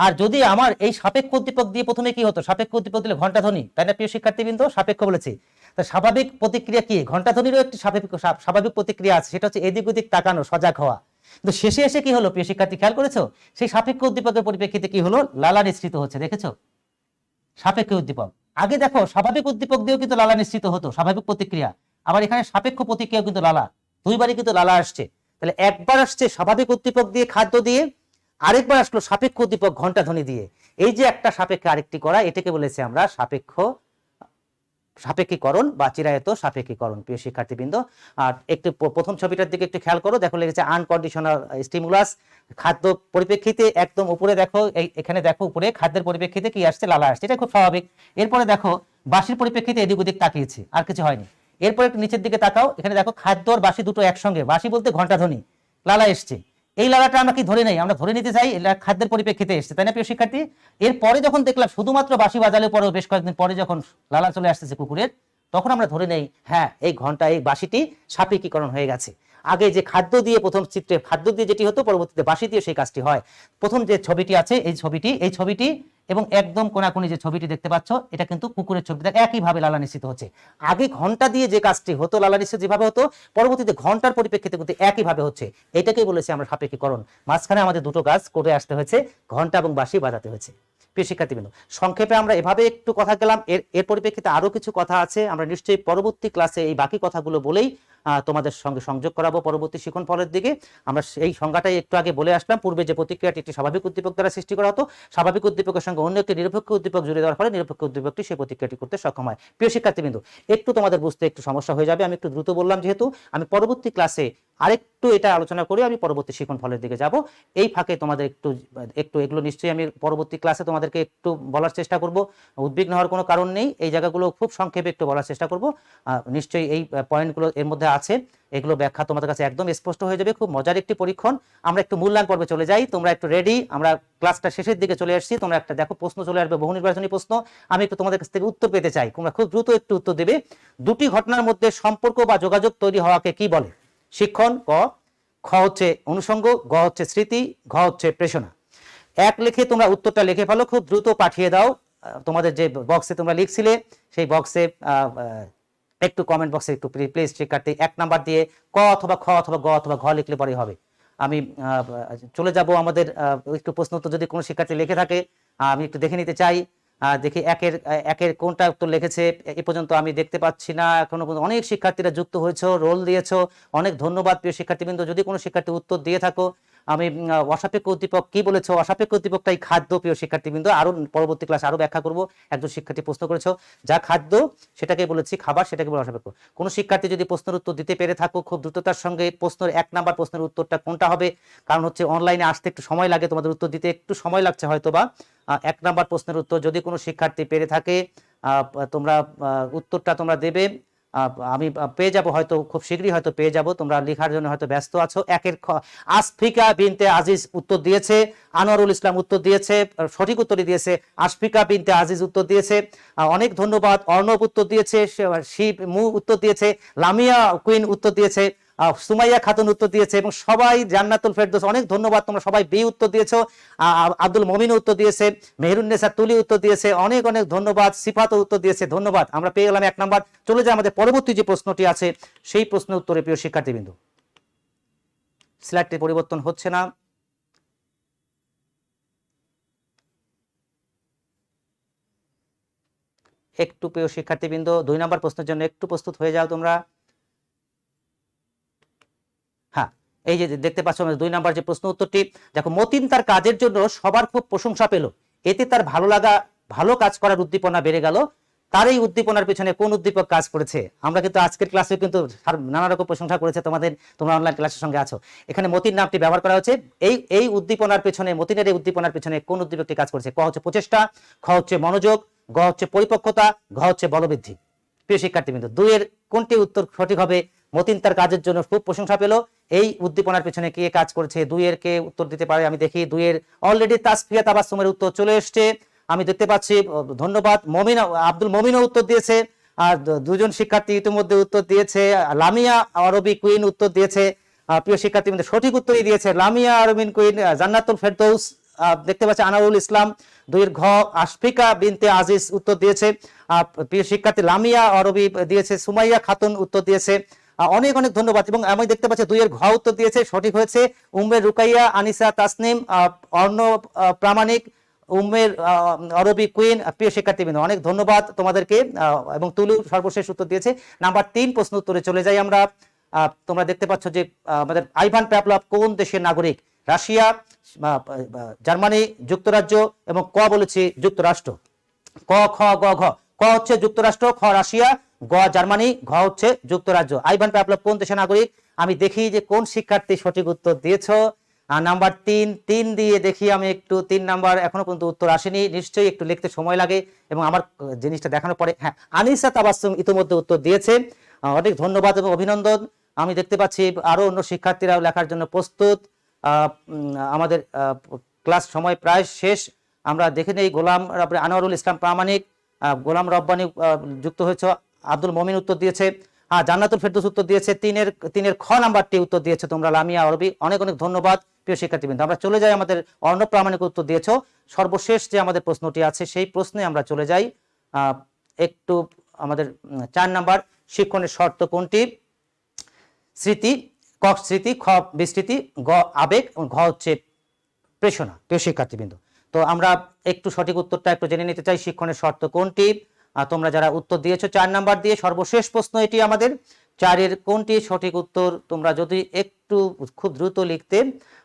আর যদি আমার এই সাপেক্ষ উদ্দীপক দিয়ে প্রথমে কি হতো, সাপেক্ষ উদ্দীপক দিলে ঘণ্টাধ্বনি, তাই না প্রিয় শিক্ষার্থীবৃন্দ? সাপেক্ষ বলেছি। তা স্বাভাবিক প্রতিক্রিয়া কি? ঘণ্টাধ্বনিরও একটি স্বাভাবিক প্রতিক্রিয়া আছে, সেটা হচ্ছে এদিক ওদিক তাকানো, সজাগ হওয়া। কিন্তু শেষে এসে কি হলো প্রিয় শিক্ষার্থী, খেয়াল করেছো? সেই সাপেক্ষ উদ্দীপকের পরিপ্রেক্ষিতে কি হলো? লালা নিঃসৃত হচ্ছে, দেখেছো? সাপেক্ষ উদ্দীপক। আগে দেখো স্বাভাবিক উদ্দীপক দিয়েও কিন্তু লালা নিঃসৃত হতো, স্বাভাবিক প্রতিক্রিয়া। আবার এখানে সাপেক্ষ প্রতিক্রিয়াও কিন্তু লালা, দুইবারই কিন্তু লালা আসছে। তাহলে একবার আসছে স্বাভাবিক উদ্দীপক দিয়ে, খাদ্য দিয়ে, আরেকবার আসলো সাপেক্ষ উদ্দীপক ঘণ্টাধ্বনি দিয়ে। এই যে একটা সাপেক্ষে আরেকটি করা, এটাকে বলেছি আমরা সাপেক্ষীকরণ বা চিরায়ত সাপেক্ষীকরণ। প্রিয় শিক্ষার্থীবৃন্দ, আর একটু প্রথম ছবিটার দিকে একটু খেয়াল করো, দেখো লেগেছে আনকন্ডিশনাল স্টিমুলাস। খাদ্য পরিপ্রেক্ষিতে একদম উপরে দেখো, এখানে দেখো উপরে খাদ্যের পরিপ্রেক্ষিতে কি আসছে? লালা আসছে, এটা খুব স্বাভাবিক। এরপরে দেখো বাসির পরিপ্রেক্ষিতে এদিক ওদিক তাকিয়েছি, আর কিছু হয়নি। এরপরে একটু নিচের দিকে তাকাও, এখানে দেখো খাদ্য আর বাসি দুটো একসঙ্গে, বাসি বলতে ঘণ্টাধ্বনি, লালা এসছে। এই লালাটা আমরা কি ধরে নেই? আমরা ধরে নিতে চাই এটা খাদ্যের পরিপ্রেক্ষিতে এসছে, তাই না প্রিয় শিক্ষার্থী? এরপরে যখন দেখলাম শুধুমাত্র বাঁশি বাজালে পরেও বেশ কয়েকদিন পরে যখন লালা চলে আসতেছে কুকুরের, তখন আমরা ধরে নেই হ্যাঁ এই ঘন্টা, এই বাঁশিটি সাপেক্ষীকরণ হয়ে গেছে। আগে যে খাদ্য দিয়ে, প্রথম চিত্রে খাদ্য দিয়ে যেটি হতো, পরবর্তীতে বাঁশি দিয়ে সেই কাজটি হয়। প্রথম যে ছবিটি আছে এই ছবিটি এবং একদম কোনাকুনি যে ছবিটি দেখতে পাচ্ছ, এটা কিন্তু কুকুরের ছবিটা একইভাবে লালা নিশ্চিত হচ্ছে। আগে ঘন্টা দিয়ে যে কাজটি হতো, লালা নিশ্চিত যেভাবে হতো, পরবর্তীতে ঘন্টার পরিপ্রেক্ষিতে কিন্তু একইভাবে হচ্ছে। এটাকেই বলেছি আমরা সাপেক্ষীকরণ। মাঝখানে আমাদের দুটো কাজ করে আসতে হয়েছে, ঘন্টা এবং বাঁশি বাজাতে হয়েছে। প্রিয় শিক্ষার্থীবৃন্দ, সংক্ষেপে আমরা এভাবে একটু কথা গেলাম। এর পরিপ্রেক্ষিতে আরো কিছু কথা আছে, আমরা নিশ্চয়ই পরবর্তী ক্লাসে এই বাকি কথাগুলো বলেই তোমাদের সঙ্গে সংযোগ করাবো পরবর্তী শিখন ফলের দিকে। আমরা এই সংজ্ঞাটাই একটু আগে বলে আসলাম। পূর্বে যে প্রতিক্রিয়াটি একটি স্বাভাবিক উদ্দীপক দ্বারা সৃষ্টি করা হতো, স্বাভাবিক উদ্দীপকের সঙ্গে অন্য একটি নিরপেক্ষ উদ্দীপক জুড়ে দেওয়ার ফলে নিরপেক্ষ উদ্দীপকটি সেই প্রতিক্রিয়াটি করতে সক্ষম হয়। প্রিয় শিক্ষার্থীবৃন্দ, একটু তোমাদের বুঝতে একটু সমস্যা হয়ে যাবে, আমি একটু দ্রুত বললাম যেহেতু। আমি পরবর্তী ক্লাসে আরেকটু এটা আলোচনা করে আমি পরবর্তী শিখন ফলের দিকে যাব। এই ফাঁকে তোমাদের একটু এগুলো নিশ্চয়ই আমি পরবর্তী ক্লাসে তোমাদেরকে একটু বলার চেষ্টা করব। উদ্বিগ্ন হওয়ার কোনো কারণ নেই, এই জায়গাগুলো খুব সংক্ষেপে একটু বলার চেষ্টা করব। নিশ্চয়ই এই পয়েন্টগুলো এর মধ্যে আছে, এগুলো ব্যাখ্যা তোমাদের কাছে একদম স্পষ্ট হয়ে যাবে। খুব মজার একটি পরীক্ষণ। আমরা একটু মূল্যায়ন পর্বে চলে যাই, তোমরা একটু রেডি? আমরা ক্লাসটা শেষের দিকে চলে আসছি, তোমরা একটা দেখো প্রশ্ন চলে আসবে, বহু নির্বাচনী প্রশ্ন। আমি একটু তোমাদের কাছ থেকে উত্তর পেতে চাই, তোমরা খুব দ্রুত একটু উত্তর দেবে। দুটি ঘটনার মধ্যে সম্পর্ক বা যোগাযোগ তৈরি হওয়াকে কি বলে? শিক্ষণ ক, খ হচ্ছে অনুষঙ্গ, গ হচ্ছে স্মৃতি, ঘ হচ্ছে প্রেষণা। এক লিখে তোমরা উত্তরটা লিখে ফেলো, খুব দ্রুত পাঠিয়ে দাও। তোমাদের যে বক্সে তোমরা লিখছিলে সেই বক্সে একটু কমেন্ট বক্সে একটু প্লিজ শিক্ষার্থী 1 নাম্বার দিয়ে ক অথবা খ অথবা গ অথবা ঘ লিখলে পরে হবে। আমি চলে যাব আমাদের একটু প্রশ্ন উত্তর, যদি কোনো শিক্ষার্থী লিখে থাকে আমি একটু দেখে নিতে চাই। দেখি একের কোনটা উত্তর লিখেছে এ পর্যন্ত আমি দেখতে পাচ্ছি না এখনো পর্যন্ত। অনেক শিক্ষার্থীরা যুক্ত হয়েছো, রোল দিয়েছো, অনেক ধন্যবাদ প্রিয় শিক্ষার্থীবৃন্দ। যদি কোনো শিক্ষার্থী উত্তর দিয়ে থাকো, আমি অসাপেক্ষ উদ্দীপক কি বলেছো? অসাপেক্ষ উদ্দীপকটাই খাদ্য প্রিয় শিক্ষার্থীবৃন্দ। আরো পরবর্তী ক্লাস আরো ব্যাখ্যা করব। একজন শিক্ষার্থী প্রশ্ন করেছো, যা খাদ্য সেটাকে বলেছি খাবার, সেটাকে বলে অসাপেক্ষ। কোনো শিক্ষার্থী যদি প্রশ্নের উত্তর দিতে পেরে থাকো খুব দ্রুততার সঙ্গে, প্রশ্নের 1 নাম্বার প্রশ্নের উত্তরটা কোনটা হবে? কারণ হচ্ছে অনলাইনে আসতে একটু সময় লাগে, তোমাদের উত্তর দিতে একটু সময় লাগছে হয়তো বা। 1 নাম্বার প্রশ্নের উত্তর যদি কোনো শিক্ষার্থী পেরে থাকে তোমরা উত্তরটা তোমরা দেবে। আমি পেয়ে যাব, হয়তো খুব শীঘ্রই হয়তো পেয়ে যাব, তোমরা লেখার জন্য হয়তো ব্যস্ত আছো। একের আশফিকা বিনতে আজিজ উত্তর দিয়েছে, আনোয়ারুল ইসলাম উত্তর দিয়েছে, সঠিক উত্তরই দিয়েছে। আশফিকা বিনতে আজিজ উত্তর দিয়েছে, অনেক ধন্যবাদ। অর্ণব উত্তর দিয়েছে, শিব মু উত্তর দিয়েছে, লামিয়া কুইন উত্তর দিয়েছে, সুমাইয়া খাতুন উত্তর দিয়েছে, এবং সবাই জান্নাতুল ফেরদৌস, অনেক ধন্যবাদ। তোমরা সবাই বি উত্তর দিয়েছো। আব্দুল মমিন উত্তর দিয়েছে, মেহরুন্নেসা তুলি উত্তর দিয়েছে, অনেক অনেক ধন্যবাদ। সিফাত উত্তর দিয়েছে, ধন্যবাদ। আমরা পেয়ে গেলাম 1 নাম্বার। চলে যায় আমাদের পরবর্তী যে প্রশ্নটি আছে সেই প্রশ্নের উত্তরে প্রিয় শিক্ষার্থীবৃন্দ। স্লাইডটি পরিবর্তন হচ্ছে না, একটু প্রিয় শিক্ষার্থীবৃন্দ 2 নাম্বার প্রশ্নের জন্য একটু প্রস্তুত হয়ে যাও তোমরা। হ্যাঁ, এই যে দেখতে পাচ্ছ 2 নাম্বার যে প্রশ্ন উত্তরটি, দেখো মতিন তার কাজের জন্য সবার খুব প্রশংসা পেল, এতে তার ভালো কাজ করার উদ্দীপনা বেড়ে গেল। তার এই উদ্দীপনার পেছনে কোন উদ্দীপক কাজ করেছে? আমরা কিন্তু আজকের ক্লাসে কিন্তু নানা রকম প্রশংসা করেছে তোমরা অনলাইন ক্লাসের সঙ্গে আছো। এখানে মতিন নামটি ব্যবহার করা হচ্ছে। এই উদ্দীপনার পেছনে, মতিনের এই উদ্দীপনার পেছনে কোন উদ্দীপকটি কাজ করেছে? ক হচ্ছে প্রচেষ্টা, খ হচ্ছে মনোযোগ, গ হচ্ছে পরিপক্কতা, ঘ হচ্ছে বলবৃদ্ধি। প্রিয় শিক্ষার্থীবৃন্দ, দুইয়ের কোনটি উত্তর সঠিক হবে? মতিন তার কাজের জন্য খুব প্রশংসা পেল। এই উদ্দীপনার পেছনে কে কাজ করেছে? দুইয়ের কে উত্তর দিতে পারে আমি দেখি। দুইয়ের অলরেডি তাসফিয়া তাবাসসুমের উত্তর চলে এসছে, আমি দেখতে পাচ্ছি। ধন্যবাদ। মমিন, আব্দুল মমিনও উত্তর দিয়েছে। আর দুজন শিক্ষার্থী ইতিমধ্যে উত্তর দিয়েছে। লামিয়া আরবি কুইন উত্তর দিয়েছে। প্রিয় শিক্ষার্থীবৃন্দ, সঠিক উত্তরই দিয়েছে লামিয়া আরবিন কুইন। জান্নাতুল ফেরদৌস দেখতে পাচ্ছি। আনারুল ইসলাম, দুইয়ের ঘ। আশফিকা বিনতে আজিজ উত্তর দিয়েছে। প্রিয় শিক্ষার্থী লামিয়া আরবি দিয়েছে। সুমাইয়া খাতুন উত্তর দিয়েছে। অনেক অনেক ধন্যবাদ। এবং আমি দেখতে পাচ্ছি দুইয়ের ঘ উত্তর দিয়েছে, সঠিক হয়েছে। উম্মের রুকাইয়া, আনিসা তাসনিম, অর্ণব প্রামাণিক, উম্মের আরবি কুইন। প্রিয় শিক্ষার্থীবৃন্দ, অনেক ধন্যবাদ তোমাদেরকে। এবং তুলু সর্বশেষ উত্তর দিয়েছে। নাম্বার 3 প্রশ্ন উত্তরে চলে যাই আমরা। তোমরা দেখতে পাচ্ছ যে আমাদের আইভান প্যাভলভ কোন দেশের নাগরিক? রাশিয়া, জার্মানি, যুক্তরাজ্য এবং ক বলেছি যুক্তরাষ্ট্র। ক, খ, গ, ঘ। ক হচ্ছে যুক্তরাষ্ট্র, খ রাশিয়া, গ জার্মানি, ঘ হচ্ছে যুক্তরাজ্য। আইভান প্যাভলভ কোন দেশের নাগরিক? আমি দেখি যে কোন শিক্ষার্থী সঠিক উত্তর দিয়েছ। নাম্বার 3 দিয়ে দেখি আমি একটু। 3 নাম্বার এখনো পর্যন্ত উত্তর আসেনি, নিশ্চয়ই একটু লিখতে সময় লাগে এবং আমার জিনিসটা দেখানোর পরে। হ্যাঁ, আনিসা তাবাসসুম ইতিমধ্যে উত্তর দিয়েছে। অনেক ধন্যবাদ এবং অভিনন্দন। আমি দেখতে পাচ্ছি আরো অন্য শিক্ষার্থীরাও লেখার জন্য প্রস্তুত। আমাদের ক্লাস সময় প্রায় শেষ। আমরা দেখে নেই। গোলাম আনোয়ারুল ইসলাম প্রামাণিক, গোলাম রব্বানি যুক্ত হয়েছে। আব্দুল মমিন উত্তর দিয়েছে। জান্নাতুল ফেরদৌস উত্তর দিয়েছে। তিনের খ নাম্বারটি উত্তর দিয়েছে তোমরা, লামিয়া আরবি। অনেক অনেক ধন্যবাদ প্রিয় শিক্ষার্থীবৃন্দ। আমরা চলে যাই আমাদের অর্ণব প্রামাণিক উত্তর দিয়েছ। সর্বশেষ যে আমাদের প্রশ্নটি আছে সেই প্রশ্নে আমরা চলে যাই। একটু আমাদের 4 নাম্বার, শিক্ষণের শর্ত কোনটি? স্মৃতি, ক স্মৃতি, খ বিস্মৃতি, গ আবেগ, ঘ হচ্ছে প্রেষণা। প্রিয় শিক্ষার্থীবৃন্দ, তো আমরা একটু সঠিক উত্তরটা একটু জেনে নিতে চাই। শিক্ষণের শর্ত কোনটি? তোমরা যারা উত্তর দিয়েছো 4 নাম্বার দিয়ে, সর্বশেষ প্রশ্ন এটি আমাদের। 4-এর কোনটি সঠিক উত্তর? তোমরা যদি একটু খুব দ্রুত লিখতে,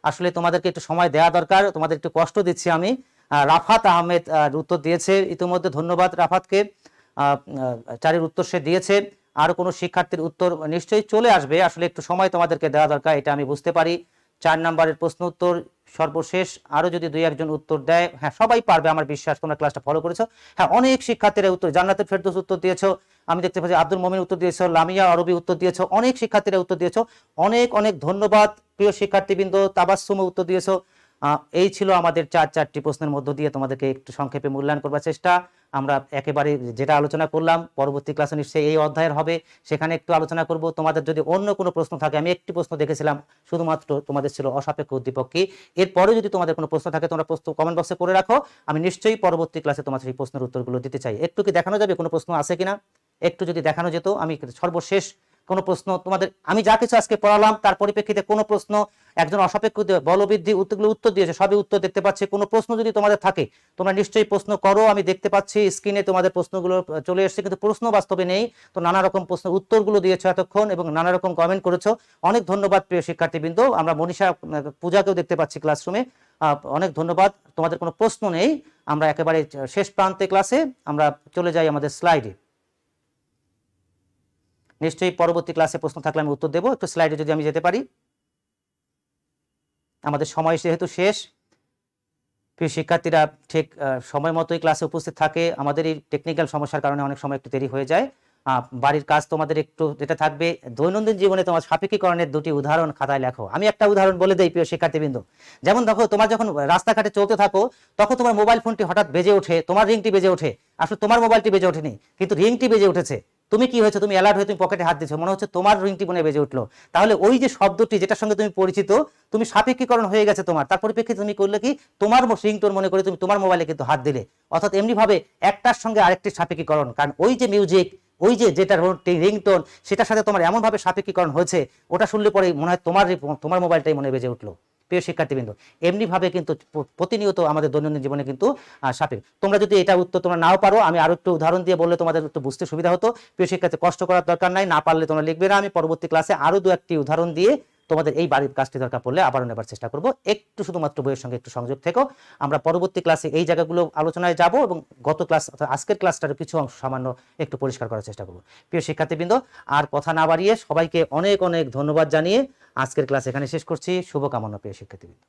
আসলে তোমাদেরকে একটু সময় দেওয়া দরকার, তোমাদের একটু কষ্ট দিচ্ছি আমি। রাফাত আহমেদ উত্তর দিয়েছে ইতিমধ্যে, ধন্যবাদ রাফাতকে। 4-এর উত্তর সে দিয়েছে। আর কোনো শিক্ষার্থীর উত্তর নিশ্চয়ই চলে আসবে, আসলে একটু সময় তোমাদেরকে দেওয়া দরকার, এটা আমি বুঝতে পারি। 4 নাম্বারের প্রশ্ন উত্তর সর্বশেষ। আরো যদি 2-1 উত্তর দেয়, হ্যাঁ সবাই পারবে আমার বিশ্বাস, তোমরা ক্লাসটা ফলো করেছো। হ্যাঁ, অনেক শিক্ষার্থীরা উত্তর, জান্নাতুল ফেরদৌস উত্তর দিয়েছো, আমি দেখতে পাচ্ছি আব্দুল মমিন উত্তর দিয়েছো, লামিয়া আরবি উত্তর দিয়েছো, অনেক শিক্ষার্থীরা উত্তর দিয়েছো। অনেক অনেক ধন্যবাদ প্রিয় শিক্ষার্থীবৃন্দ। তাবাসসুম উত্তর দিয়েছো। এই ছিল আমাদের 4টি প্রশ্নের মধ্য দিয়ে তোমাদেরকে একটু সংক্ষেপে মূল্যায়ন করবার চেষ্টা। আমরা একেবারে যেটা আলোচনা করলাম, পরবর্তী ক্লাসে নিশ্চয়ই এই অধ্যায়ের হবে, সেখানে একটু আলোচনা করব। তোমাদের যদি অন্য কোনো প্রশ্ন থাকে, আমি একটি প্রশ্ন দেখেছিলাম শুধুমাত্র, তোমাদের ছিল অসাপেক্ষ উদ্দীপক কি। এরপরে যদি তোমাদের কোনো প্রশ্ন থাকে তোমরা প্রশ্ন কমেন্ট বক্সে করে রাখো, আমি নিশ্চয়ই পরবর্তী ক্লাসে তোমাদের সেই প্রশ্নের উত্তরগুলো দিতে চাই। একটু কি দেখানো যাবে কোনো প্রশ্ন আছে কিনা? একটু যদি দেখানো যেত, আমি সর্বশেষ কোনো প্রশ্ন তোমাদের, আমি যা কিছু আজকে পড়ালাম তার পরিপ্রেক্ষিতে কোনো প্রশ্ন, একজন অসাপেক্ষ বলবৃদ্ধি উত্তরগুলো উত্তর দিয়েছে, সবই উত্তর দেখতে পাচ্ছি। কোনো প্রশ্ন যদি তোমাদের থাকে তোমরা নিশ্চয়ই প্রশ্ন করো, আমি দেখতে পাচ্ছি স্ক্রিনে তোমাদের প্রশ্নগুলো চলে এসেছে, কিন্তু প্রশ্ন বাস্তবে নেই। তো নানা রকম প্রশ্ন উত্তরগুলো দিয়েছো এতক্ষণ এবং নানা রকম কমেন্ট করেছো, অনেক ধন্যবাদ প্রিয় শিক্ষার্থীবৃন্দ। আমরা মনীষা পূজাকেও দেখতে পাচ্ছি ক্লাসরুমে, অনেক ধন্যবাদ। তোমাদের কোনো প্রশ্ন নেই, আমরা একেবারে শেষ প্রান্তে ক্লাসে আমরা চলে যাই আমাদের স্লাইডে। নিশ্চয়ই পরবর্তী ক্লাসে প্রশ্ন থাকলে আমি উত্তর দেবো। একটু স্লাইডে যদি আমি যেতে পারি। আমাদের সময় যেহেতু শেষ, প্রিয় শিক্ষার্থীরা ঠিক সময় মতোই ক্লাসে উপস্থিত থাকে। আমাদের এই টেকনিক্যাল সমস্যার কারণে অনেক সময় একটু দেরি হয়ে যায়। বাড়ির কাজ তোমাদের একটু যেটা থাকবে, দৈনন্দিন জীবনে তোমার সাপেক্ষীকরণের 2টি উদাহরণ খাতায় লেখো। আমি একটা উদাহরণ বলে দেই প্রিয় শিক্ষার্থীবৃন্দ। যেমন দেখো, তোমার যখন রাস্তাঘাটে চলতে থাকো তখন তোমার মোবাইল ফোনটি হঠাৎ বেজে ওঠে, তোমার রিংটি বেজে ওঠে। আসলে তোমার মোবাইলটি বেজে ওঠেনি, কিন্তু রিংটি বেজে উঠেছে। তুমি কি হয়েছে, তুমি অ্যালার্ট হয়ে তুমি পকেটে হাত দিচ্ছ, মনে হচ্ছে তোমার রিংটি মনে বেজে উঠলো। তাহলে ওই যে শব্দটি যেটার সঙ্গে তুমি পরিচিত, তুমি সাপেক্ষীকরণ হয়ে গেছে তোমার, তার পরিপ্রেক্ষিতে তুমি করলে কি, তোমার রিংটোন মনে করে তুমি তোমার মোবাইলে কিন্তু হাত দিলে। অর্থাৎ এমনি ভাবে একটার সঙ্গে আরেকটির সাপেক্ষীকরণ, কারণ ওই যে মিউজিক, ওই যে যেটা রিংটোন, সেটার সাথে তোমার এমনভাবে সাপেক্ষীকরণ হয়েছে, ওটা শুনলে পরে মনে হয় তোমার মোবাইলটাই মনে বেজে উঠলো। প্রিয় শিক্ষার্থীবৃন্দ, এমনিভাবে কিন্তু প্রতিনিয়ত আমাদের দৈনন্দিন জীবনে কিন্তু সাপেক্ষ। তোমরা যদি এটা উত্তর তোমরা নাও পারো, আমি আরো একটু উদাহরণ দিয়ে বললে তোমাদের একটু বুঝতে সুবিধা হতো। প্রিয় শিক্ষার্থী, কষ্ট করার দরকার নাই, না পারলে তোমরা লিখবে না, আমি পরবর্তী ক্লাসে আরো 2-1টি উদাহরণ দিয়ে তোমাদের এই বাড়ির কাজটি দরকার পড়লে আবারও নেবার চেষ্টা করব। একটু শুধুমাত্র বইয়ের সঙ্গে একটু সংযোগ থেকো। আমরা পরবর্তী ক্লাসে এই জায়গাগুলো আলোচনায় যাব এবং গত ক্লাস অর্থাৎ আজকের ক্লাসটার কিছু অংশ সামান্য একটু পরিষ্কার করার চেষ্টা করব। প্রিয় শিক্ষার্থীবৃন্দ, আর কথা না বাড়িয়ে সবাইকে অনেক অনেক ধন্যবাদ জানিয়ে আজকের ক্লাস এখানে শেষ করছি। শুভকামনা প্রিয় শিক্ষার্থীবৃন্দ।